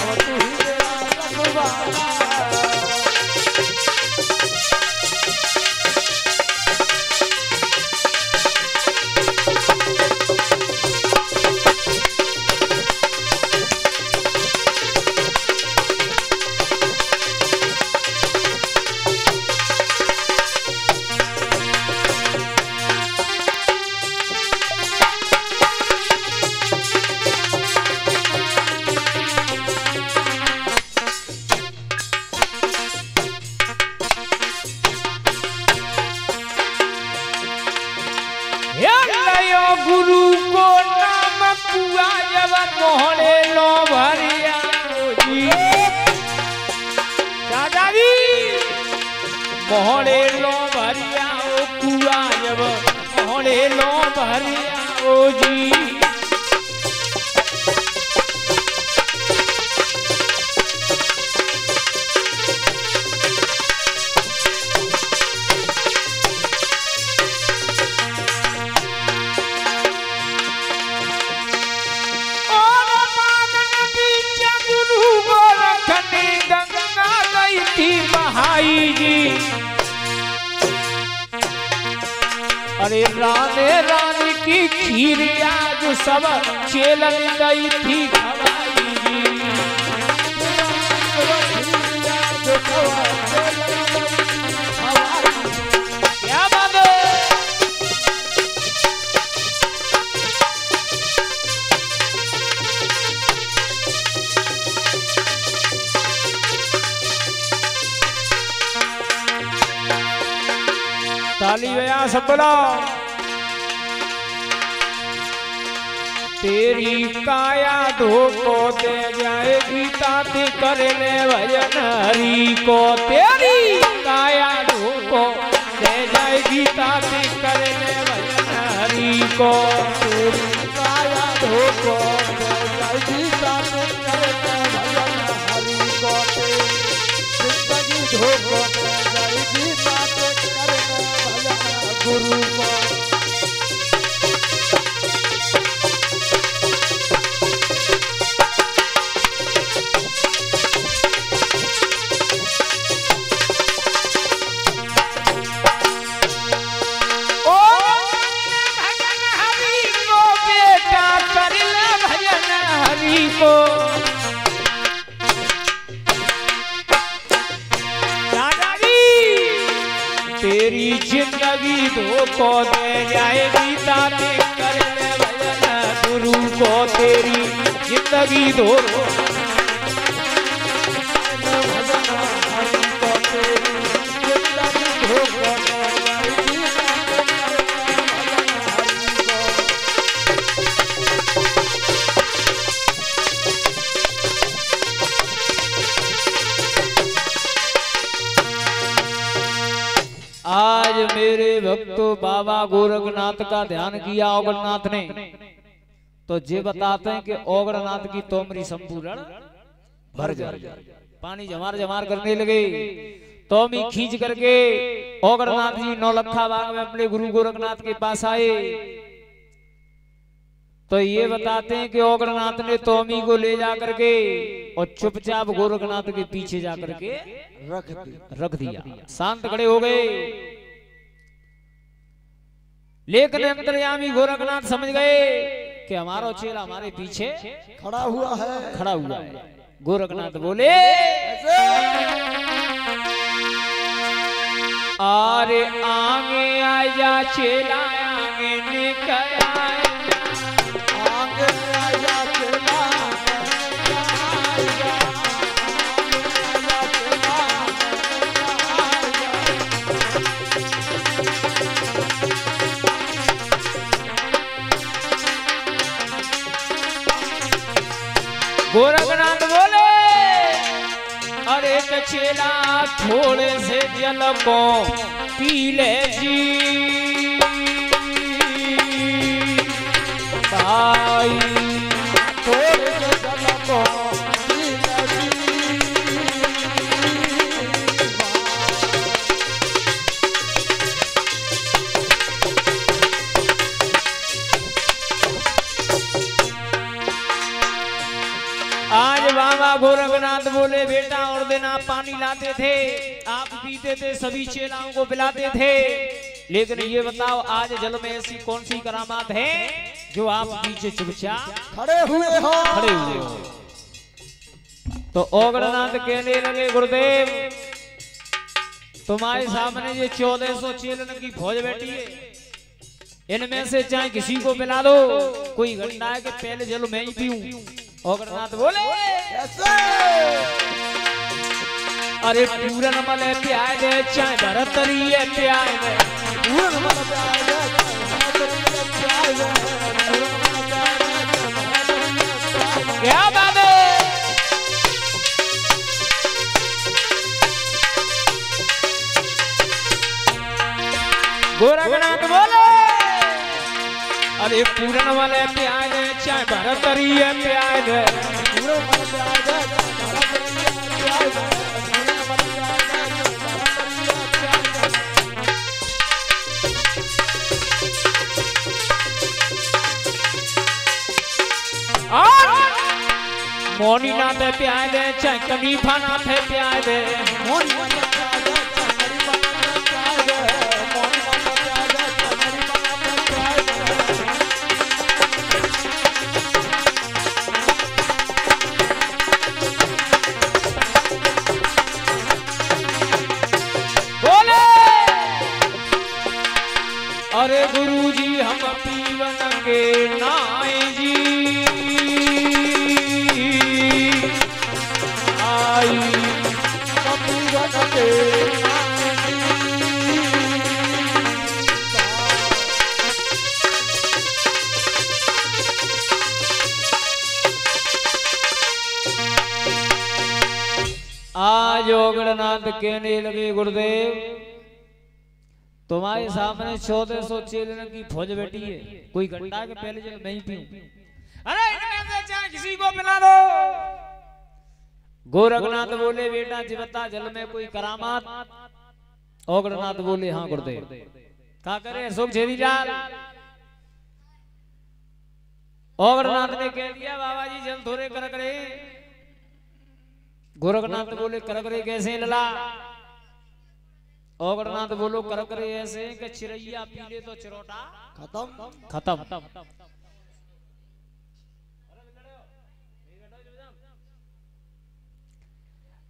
अब तू ही मेरा रखवाला। गुरु को नाम कुआ जब मोहने लो भरिया जी, दादा जी मोहने लो भरिया ओ कुआ जब मोहने लो भरिया ओ जी। बहाई जी अरे राने रानी की खीर आज सब चेलन गई थी खवाई जी, क्या बात है। ताली बजा सब बोलो। तेरी काया धोको दे जाएगी ताती करे ले भजन हरि को, तेरी काया धोको दे जाएगी ताती करे ले भजन हरि को, तेरी काया धोको दे जाएगी ताती करे ले भजन हरि को, जिंदगी धोको दे जाएगी ताती करे ले भजन गुरु को। तेरी जिंदगी धोको दे जाएगी ताती कर ले भजन गुरु को, तेरी जिंदगी धोको आज मेरे भक्तों बाबा गोरखनाथ का ध्यान किया ओगरनाथ ने, तो ये बताते हैं कि ओगरनाथ की तोमरी संपूर्ण भर जाए, पानी जमार जमार करने लगे, तोमी खींच करके ओगरनाथ जी नौलखा बाग में अपने गुरु गोरखनाथ के पास आए। तो ये बताते हैं कि ओगरनाथ ने तोमी को ले जा करके और चुपचाप गोरखनाथ के पीछे जा करके रख दिया, शांत खड़े हो गए। लेकिन अंतर्यामी गोरखनाथ समझ गए कि हमारा चेला हमारे पीछे खड़ा हुआ है। गोरखनाथ बोले आरे आगे आया चेला आगे निकल आगे आया चेला गोरखनाथ बोले अरे कचेला थोड़े से जल को पी ले जी भाई, थोड़े से जल को पी ले जी। आज बाबा गोरखनाथ बोले बेटा और दिन आप पानी लाते थे, आप पीते थे, सभी चेलाओं को पिलाते थे, लेकिन ये बताओ आज जल में ऐसी कौन सी करामात है जो आप पीछे चुपचाप खड़े हुए हो। खड़े हुए हो। तो ओगड़नाथ कहने लगे गुरुदेव तुम्हारे सामने ये 1400 चेलन की फौज बैठी है, इनमें से चाहे किसी को पिला दो, कोई घटना है कि पहले जल मैं ही पीऊं। ओगड़नाथ बोले कैसे? अरे पूरन मले प्याय दे चाहे भरतरी है प्याय दे, पूरन मले प्याय दे भरतरी प्याय दे, पूरन मले प्याय दे भरतरी। क्या बात है? गोरखनाथ बोले अरे पूरन वाले प्याय दे चाहे भरतरी है प्याय दे, पूरन मले प्याय दे भरतरी प्याय दे, पूरन मले प्याय दे भरतरी प्याय दे। और मोनी नाथ प्याय दे चाहे कलीफा नाथ प्याय दे, मोनी नाथ प्याय दे चाहे कलीफा नाथ प्याय दे, मोनी नाथ प्याय दे चाहे कलीफा नाथ प्याय दे। बोले अरे गुरुजी हम पीवन के नाय जी आई, पीवन के आज ओगड़नाथ कहने लगे गुरुदेव तुम्हारे सामने 1400 चेलन की फौज बैठी है, कोई घंटा के पहले जल नहीं पीऊं, अरे इनमें से चाहे किसी को पिला दो। गोरखनाथ बोले बेटा जीवता जल में कोई करामात? ओगड़नाथ बोले हाँ गुरुदेव। क्या करे अशोक झेरीलाल? ओगड़नाथ ने कह दिया बाबा जी जल थोड़े कर करे। गोरखनाथ बोले कर करे कैसे लला? ओगड़नाथ बोलो कर करे ऐसे कि चिरैया पी ले तो चिरोटा खत्म खत्म।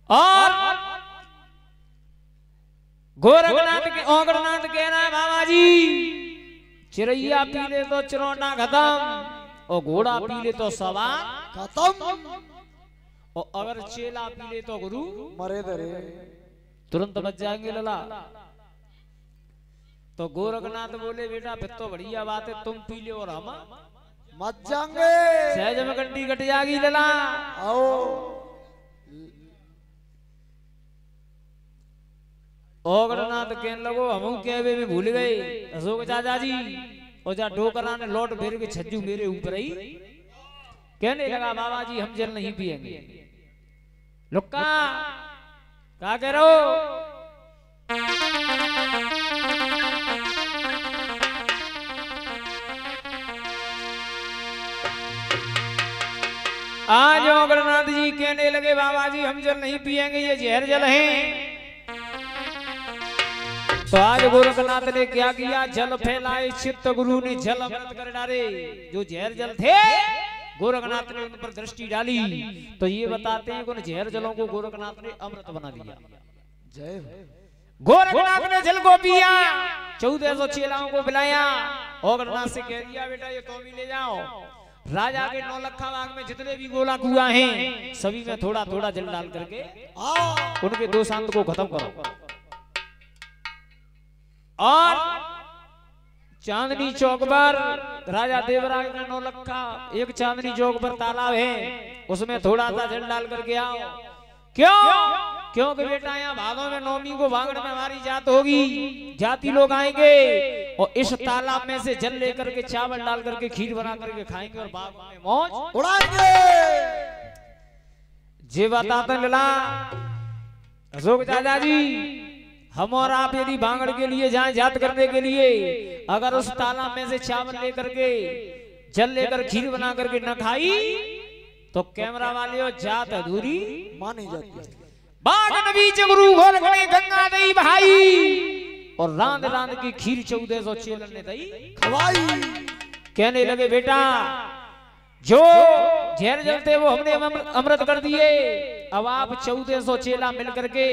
और गोरखनाथ के ओगड़नाथ कह रहा है बाबा जी चिरैया पी ले तो चिरोटा खत्म, और घोड़ा पी ले तो सवार खत्म, और अगर चेला पी ले तो गुरु मरे दरे तुरंत बच जाएंगे लला। तो गोरखनाथ बोले बेटा फिर तो बढ़िया बात है, तुम पी ले और हम मत जाएंगे, सहज में गड्डी कट जाएगी लला। आओ ओगड़नाथ कहने लगो हम कहवे भी भूल गए अशोक चाचा जी, और जा डोकरा ने लौट फेर के छज्जू मेरे ऊपर ही कहने लगा बाबा जी हम जल नहीं पिएंगे। लुक्का क्या कह रहे हो? आज ओगड़नाथ जी कहने लगे बाबा जी हम जल नहीं पिएंगे, ये जहर जल है। तो आज गोरखनाथ ने क्या किया? जल फैलाए चित्त गुरु ने जल अमृत कर डाले। जो जहर जल थे गोरखनाथ ने उन पर दृष्टि डाली, तो ये बताते हैं कि उन जहर जलों को गोरखनाथ ने अमृत बना दिया। जय गोरखनाथ ने जल को पिया, 1400 चेलाओं को पिलाया। ओगड़नाथ से कह दिया बेटा ये तो भी ले जाओ, राजा के 9 लखा बाग में जितने भी गोला कुआ हैं सभी में थोड़ा थोड़ा जल डाल करके उनके 2 शांत को खत्म करो। और चांदनी चौक पर राजा देवराज का 9 लखा, एक चांदनी चौक पर तालाब है, उसमें थोड़ा सा जल डाल करके आओ। क्यों? क्योंकि बेटा यहाँ भादों में नौमी को भांगड़ में हमारी जात होगी, जाति लोग आएंगे और इस तालाब में से जल लेकर के चावल डाल करके खीर बना करके खाएंगे और बाग में मौज उड़ाएंगे। जे बताते लला अशोक चाचा जी, हम और आप यदि भांगड़ के लिए जाएं जात करने के लिए, अगर उस तालाब में से चावल लेकर के जल लेकर खीर बना करके न खाई तो कैमरा वाले और जात अधूरी मानी जाती है। बाग नबी जगरू घोर घने गंगा दई भाई और रांद रांद की खीर 1400 चेलन ने दई खवाई। कहने लगे बेटा जो जहर जलते वो हमने अमृत कर दिए, अब आप 1400 चेला मिल करके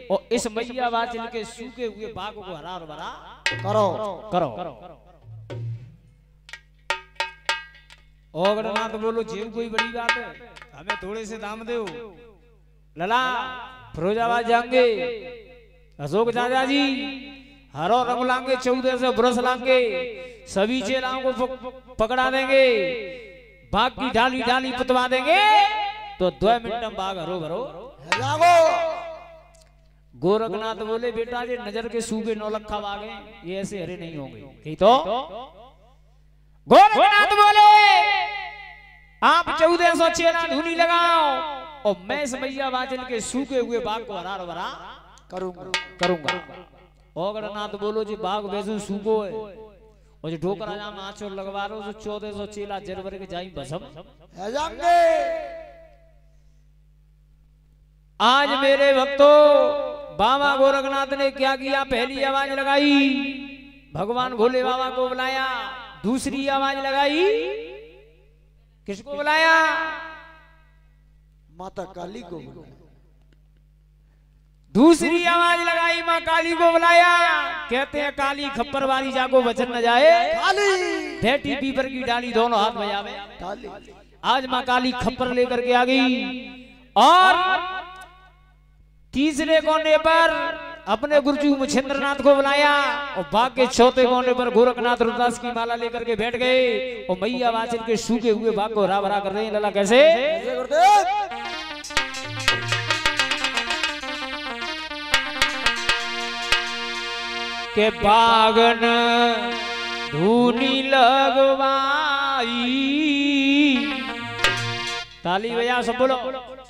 और इस मैया वाचल के सूखे हुए बाग को हरा और भरा करो करो। और ना तो बोलो जेब कोई बड़ी बात है, हमें थोड़े से दाम दो लला। फिरोजाबाद जाएंगे अशोक चाचा जी, हरो रंग लांगे 1400 ब्रश लांगे, सभी चेलाओं को पकड़ा देंगे, बाग की डाली डाली पुतवा देंगे तो 2 मिनट में बाग हरो भरो जागो। गोरखनाथ बोले बेटा ये नजर के सूबे 9 लखा बाग हैं, ये ऐसे हरे नहीं होंगे। कही तो गोरखनाथ बोले आप 1400 चेला धूनी लगाओ और मैं इस मैया वाचल के सूखे हुए बाग को हरा भरा करूंगा। ओगरनाथ बोलो जी बाग वैसे सूखो है और जो ढोकरा जाम आंचोर लगवा रहे हो जो 1400 चेला जरबर के जाई भसम जाएंगे। आज मेरे भक्तों बाबा गोरखनाथ ने क्या किया, पहली आवाज लगाई भगवान भोले बाबा को बुलाया, दूसरी आवाज लगाई किसको बुलाया, माता काली को बुलाया, दूसरी आवाज लगाई माँ काली को बुलाया। कहते हैं काली खप्पर वाली जाको वचन न जाए, काली बेटी पीपर की डाली दोनों हाथ बजावे। काली आज माँ काली खप्पर लेकर के आ गई और तीसरे कोने पर अपने गुरुजी मच्छिंद्रनाथ को बुलाया और बाग के चौथे कोने पर गोरखनाथ रुद्रदास की माला लेकर के बैठ गए और मैया वाचन के सूखे हुए बाग को हरा भरा कर रहे हैं। लला कैसे के बागन धूनी लगवाई, ताली बजा सब बोलो,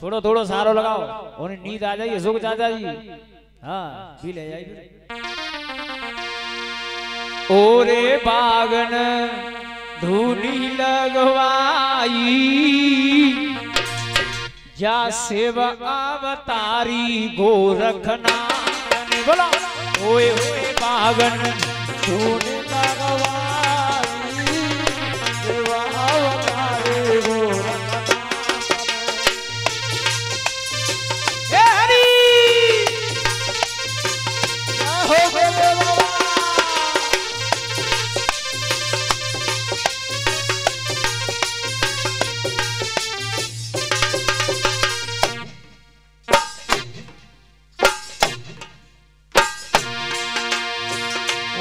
थोड़ो थोड़ो सारो लगाओ और नींद आ जाइए अशोक चाचा जी। हाँ भी ले जाइए। ओरे बागन धूनी लगवाई जा शिव अवतारी गोरखनाथ बोलो। ओए ओए बागन धूनी लगवाई शिव अवतारी गोरखनाथ। हे हरि हो भोले बाबा।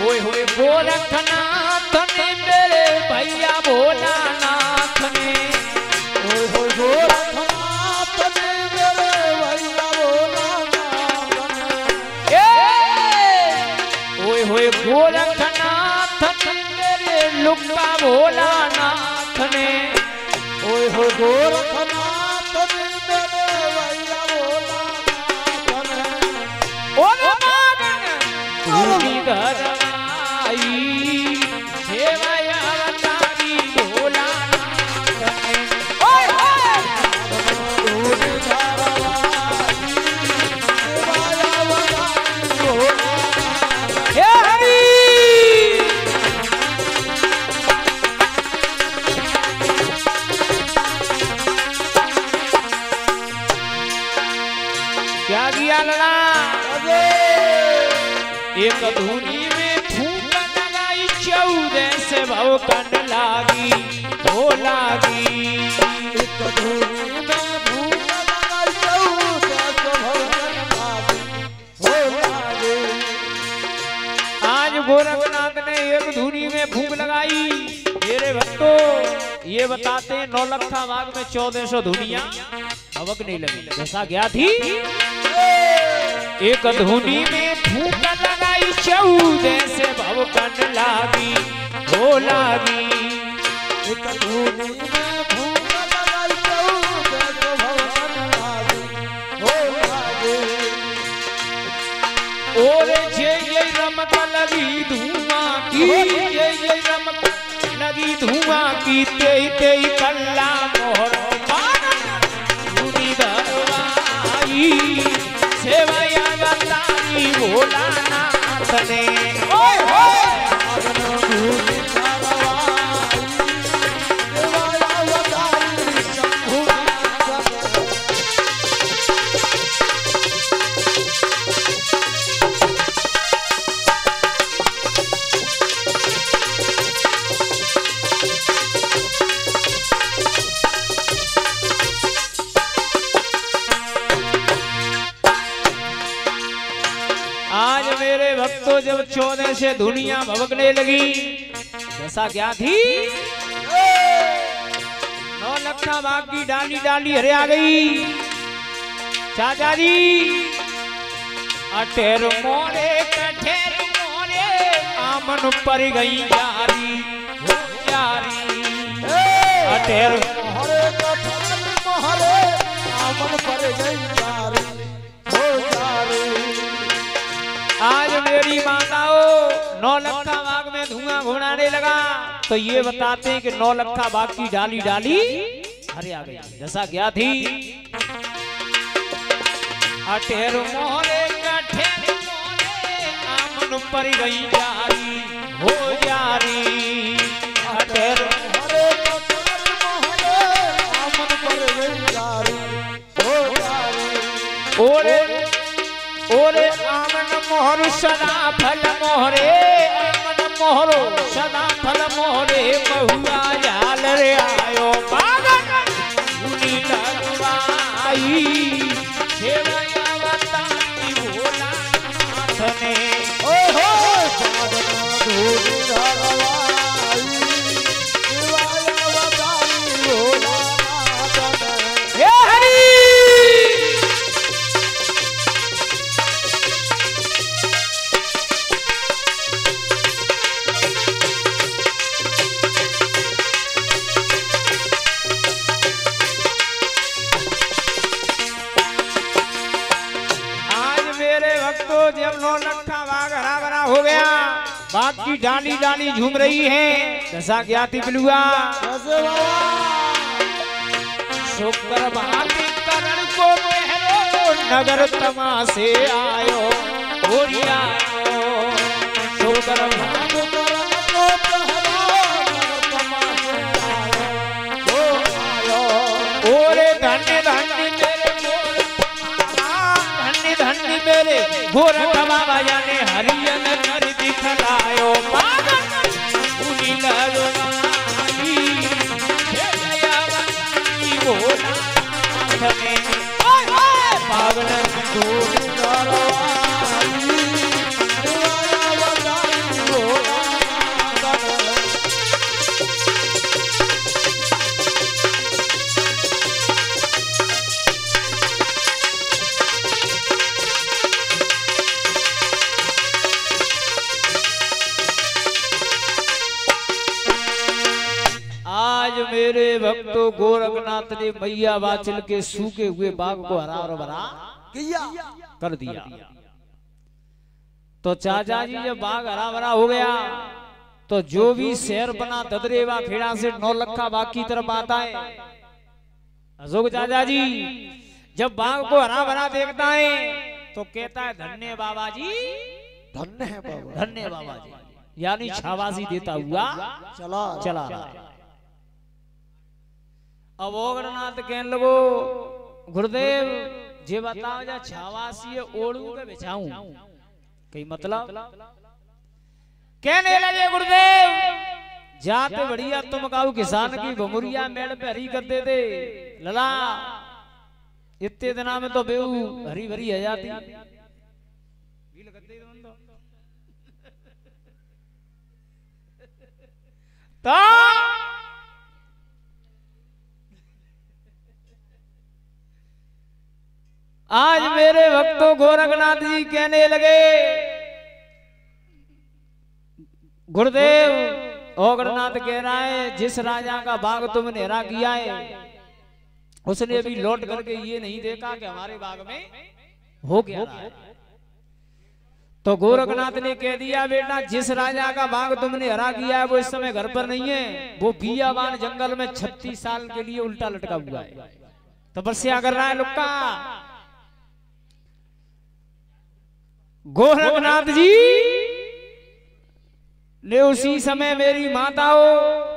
ओए होए गोरखनाथ ने मेरे भैया भोलानाथ ने, ओए होए गोरखनाथ ने मेरे भैया भोलानाथ ने। ओए होए गोरखनाथ ने मेरे लुक्का भोलानाथ ने, ओए होए गोरखनाथ ने मेरे भैया भोलानाथ ने। ओरे बागन धूनी गरवाई सेवया अवतारी भोलानाथ ने। ओए होए धूनी लगवाई शिव अवतारी गोरखनाथ। हे हरि क्या किया लड़ा, एक धूनी में फूक लगाई 14 से भौकन लागी हो लागी। एक धूनी में भूख लगाई 1400 भगवान लागी हो लागे। आज गोरखनाथ ने एक धूनी में फूक लगाई। मेरे भक्तों ये बताते हैं 9 लखा बाग में 1400 धुनिया भवकने लगी। जैसा गया थी एक धुनी में फूंक लगाई 14 से भवकन लागी हो लागी। एक धूनी में फूंक लगाई 14 से भवकन लागी हो लागी। और ये रमक लगी धुआं की, ये रमक लगी धुआं की, तेई कल्ला मोहर धरवाई सेवया बताई भोलानाथ ने। ओए होए आज मेरे भक्तों जब 14 से दुनिया भवकने लगी, जैसा क्या थी 9 लखा बाग की डाली डाली हरे आ गई। चाचा जी अठेर मोरे कठेर मोरे आमन पर गई यारी यारी। अठेर मोहरे कठेर मोहरे आमन पर गई यारी हो यारी। आज मेरी माताओं 9 लखा बाग में धुआं घुमाने लगा, तो ये बताते हैं कि 9 लखा बाग की डाली डाली हरे आ गई। जैसा क्या थी अठेर मोहरे कठेर मोहरे आमन पर गई यारी हो यारी। अठेर मोहरे कठेर मोहरे आमन पर गई यारी हो यारी। ओरे आमन मोहर सदा फल मोहरे आमन मोहरो सदा फल मोहरे बहुआ जाल रे आयो पागल मुनि लगवाई सेवया बताई भोलानाथ ने। ओ हो साधना धूनी धरवाई सेवया बताई भोलानाथ ने। हे हरि जब 9 लखा बाग हरा भरा हो गया, बाग की डाली डाली झूम रही है। जैसा क्या थी बिलुआ शुक्र भाती करण को पहरो नगर तमाशे आयो ओरिया शुक्र भाती करण को पहरो नगर तमाशे आयो ओरे धन्य धन्य मेरे धन्य धन्य मेरे गोरख बाबा जाने हरियन कर दिखलायो पागल उनी लगवाई सेवया बताई भोलानाथ ने। ओए होए पागल धूनी धरवाई सेवया बताई भोलानाथ ने। आज मेरे भक्तों गोरखनाथ ने मैया वाचल के सूखे हुए बाग को हरा और भरा किया कर दिया। तो चाचा जी जब बाग हरा भरा हो गया, तो जो भी शहर बना ददरेवा खेड़ा से 9 लखा बाग की तरफ आता है, अशोक चाचा जी जब बाग को हरा भरा देखता है तो कहता है धन्य बाबा जी, धन्य है बाबा, धन्य बाबा जी, यानी शाबाशी देता हुआ चला चला रहा है। अब ओगरनाथ कहने लगो गुरुदेव जे बताओ जा छावासी ओढ़ू के बिछाऊं, कई मतलब कहने लगे गुरुदेव जाते बढ़िया तुम काऊ किसान की भमुरिया मेड़ पे हरी कर दे दे लला, इतने दिना में तो बेऊ हरी भरी है जाती। तो आज मेरे भक्तों गोरखनाथ जी कहने लगे, गुरुदेव ओगरनाथ कह रहा है जिस राजा का बाग तुमने हरा किया है उसने अभी लौट करके ये नहीं देखा कि हमारे बाग में हो गया है। तो गोरखनाथ ने कह दिया, बेटा जिस राजा का बाग तुमने हरा किया है वो इस समय घर पर नहीं है, वो बियाबान जंगल में 36 साल के लिए उल्टा लटका हुआ है, तपस्या कर रहा है लुक्का। गोरखनाथ जी ने उसी समय मेरी माताओं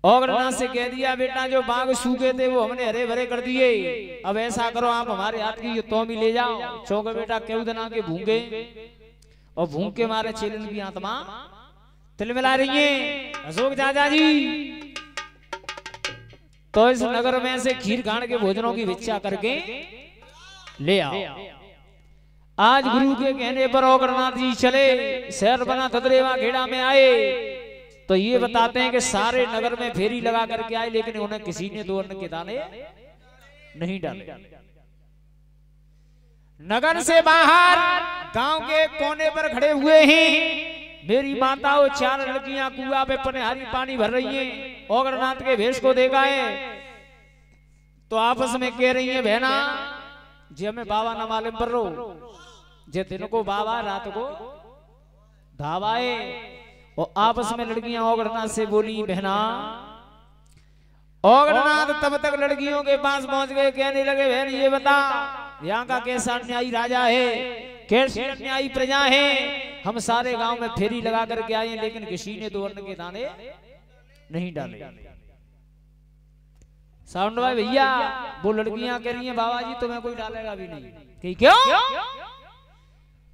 ओगरनाथ से कह दिया, बेटा जो बाग सूखे थे वो हमने हरे भरे कर दिए, अब ऐसा करो आप हमारे हाथ की ये तोमी ले जाओ। चौके बेटा केहू दना के भूंगे और भूंग के मारे चेलन की आत्मा तिलमिला रही है। अशोक चाचा जी तो इस नगर में से खीर खान के भोजनों की भिक्षा करके ले आओ। आज गुरु के कहने पर ओगरनाथ जी चले, शहर बना धदरेवा घेड़ा में आए तो ये बताते हैं कि सारे नगर में फेरी लगा करके आए, लेकिन उन्हें किसी ने 2 अन्न के दाने नहीं डाले। नगर से बाहर गांव के कोने पर खड़े हुए हैं मेरी माताओं, 4 लड़कियां कुआं पे पनहारी पानी भर रही हैं। ओगरनाथ के भेष को देखा है तो आपस में कह रही है, बहना जी हमें बाबा न मालूम पर रो, जे दिन को बाबा रात को धावाए। और आपस में लड़कियां ओगरनाथ से बोली, बहना। ओगरनाथ तब तक लड़कियों के पास पहुंच गए, कहने लगे, बहन ये बता यहाँ का कैसा अन्यायी राजा है, कैसी अन्यायी प्रजा है, हम सारे गांव में फेरी लगा करके आए लेकिन किसी ने 2 अन्न के दाने नहीं डाले। साउंड भाई भैया वो लड़कियां कह रही हैं, बाबा जी तुम्हें कोई डालेगा भी नहीं। कि क्यों?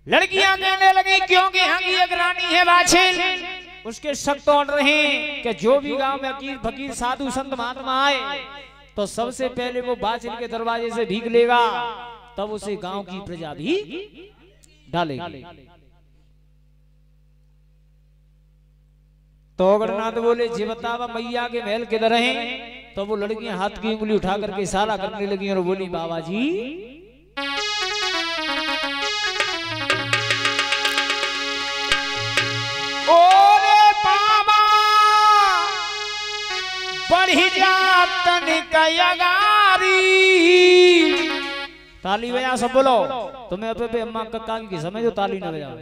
लड़कियां कहने लगी, क्योंकि हम एक रानी है बाछिल, उसके शक तोड़ रहे हैं कि जो भी गांव में अकीर फकीर साधु संत महात्मा आए तो सबसे पहले वो बाछिल के दरवाजे से भीख लेगा, तब उसे गांव की प्रजा भी डालेगी। तो ओगरनाथ बोले, जी बतावा मैया के महल किधर है? तो वो लड़कियां हाथ की उंगली उठा करके इशारा करने लगी और बोली, बाबा जी ओरे बाबा बढ़ी जात निकयगारी। ताली बजा सब बोलो, तुम्हें अपे पे अम्मा कक्का की समझो, ताली न बजाओ।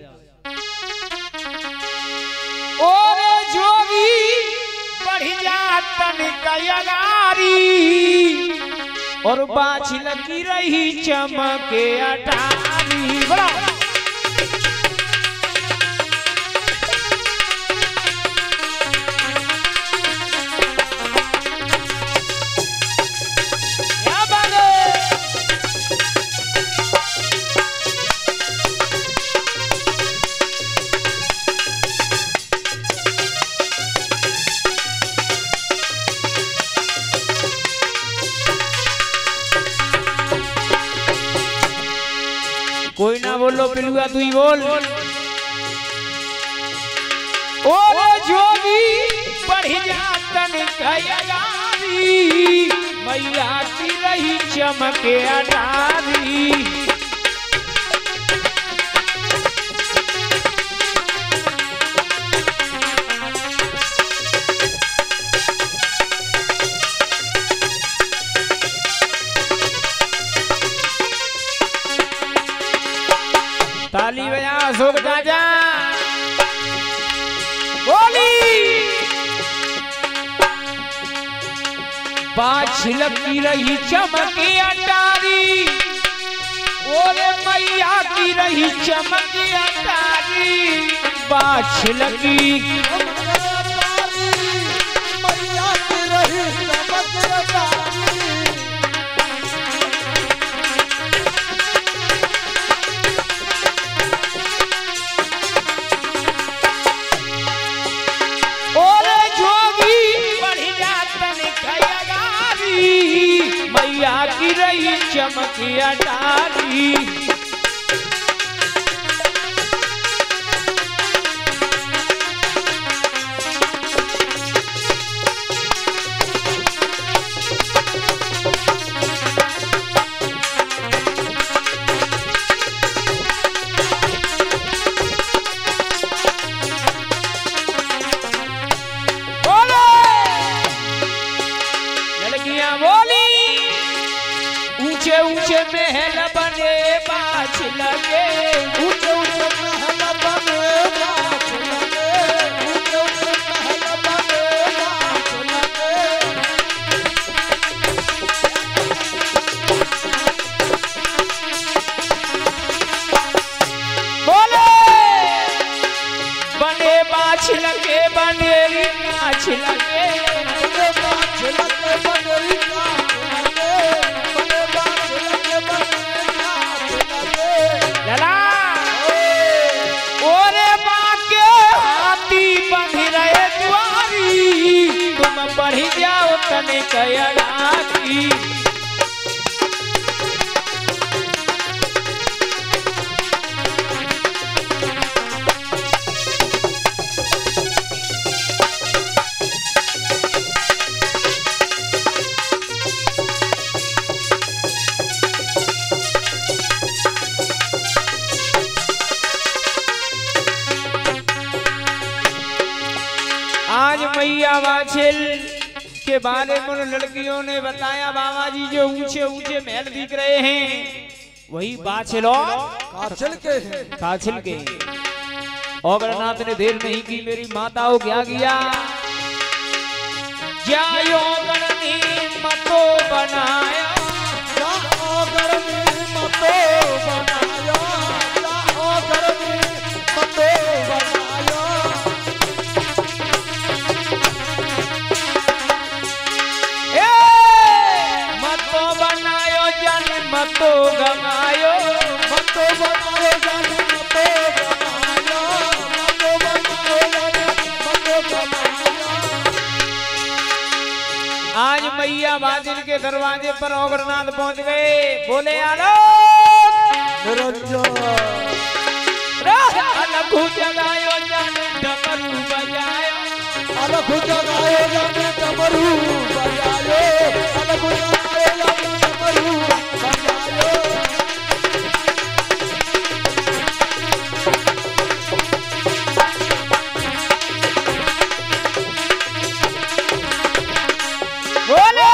ओरे जोगी बढ़ी जात निकयगारी और बाछी लगी रही चमके अटारी। बोलो कोई ना बोलो, पिलुआ तू ही बोल। ओरे जोगी बढ़ी जात निकयगारी मैया की रही चमके अटारी। ताली बजा अशोक चाचा, बोली बाछी लगी रही चमके अटारी, ओरे मैया की रही चमके अटारी, बाछी लगी मैया की रही चमके अटारी। मैया की रही चमकी अटारी। बनेरी का छिलके बने बात लगे बनेरी का छिलके बने बात लगे बनेरी का छिलके लला ओरे बाके हाथी बंधी रहे द्वारी तुम बढ़ी जाओ तने कयला की आज मैया वाछिल के बारे में उन लड़कियों ने बताया बाबा जी जो ऊंचे ऊंचे महल दिख रहे हैं वही बाछिल और काछल के हैं काछिल के औगरनाथ ने देर नहीं की मेरी माताओं क्या किया जायो गणनी मतो बनाया जा ओगर में मतो बनाया जा ओगर में मतो बनाया मतो बनायो जन मतो गमायो मतो बनायो जाने मतो बनाया मतो बनायो जाने मतो बनाया आज मैया बाजिल के दरवाजे पर औगरनाथ पहुंच गए बोले आलो निरंजन अलग जगायो जाने डमरू बजायो अलग जगायो जाने डमरू बजायो अलग जगायो जाने डमरू बजायो बोले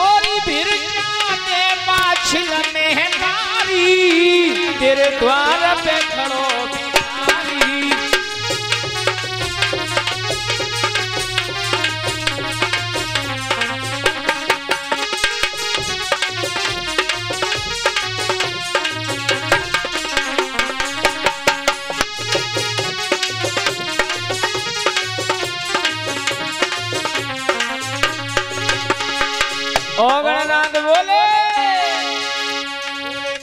ओरी बिरजा ने बाछिल में नारी तेरे द्वार पे खड़ो भिखारी औगरनाथ बोले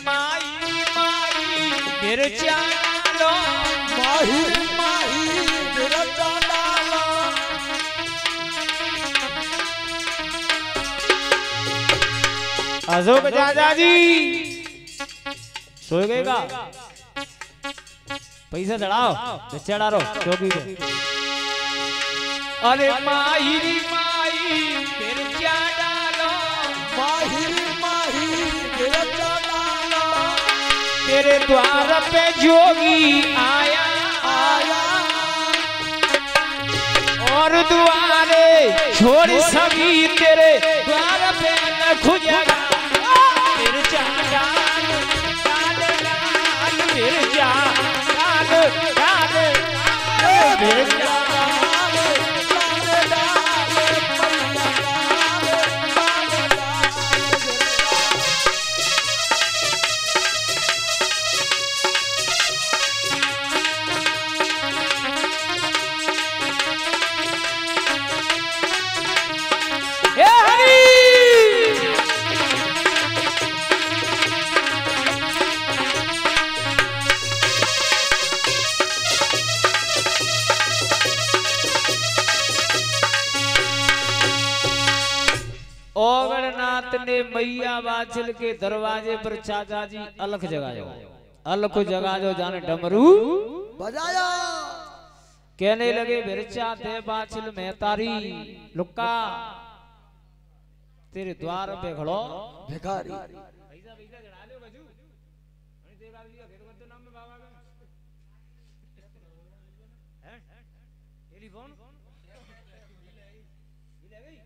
माई माई बिरजा लो माही माही बिरजा डाला अशोक चाचा जी सो गए का पैसा चढ़ाओ चढ़ा रो चौकी पे अरे माही माई बिरजा डालो माही माही बिरजा डाला तेरे द्वार पे जोगी आया आया और द्वारे छोड़ सभी तेरे द्वार पे न खुजगा बिरजा डाल डाल डाल बिरजा डाल डाल बिरजा हे हरि औगरनाथ ने मैया बाछिल के दरवाजे पर चाचा जी अलख जगायो अलख जगा जो जाने डमरू बजाया कहने लगे बिरचा दे बाछिल में तारी लुक्का तेरे द्वार पे खड़ो भिखारी पैसा पैसा चढ़ा दो बजू अरे देगा लिया घेर कर दो नाम में बाबा का हैं टेलीफोन ये ले गई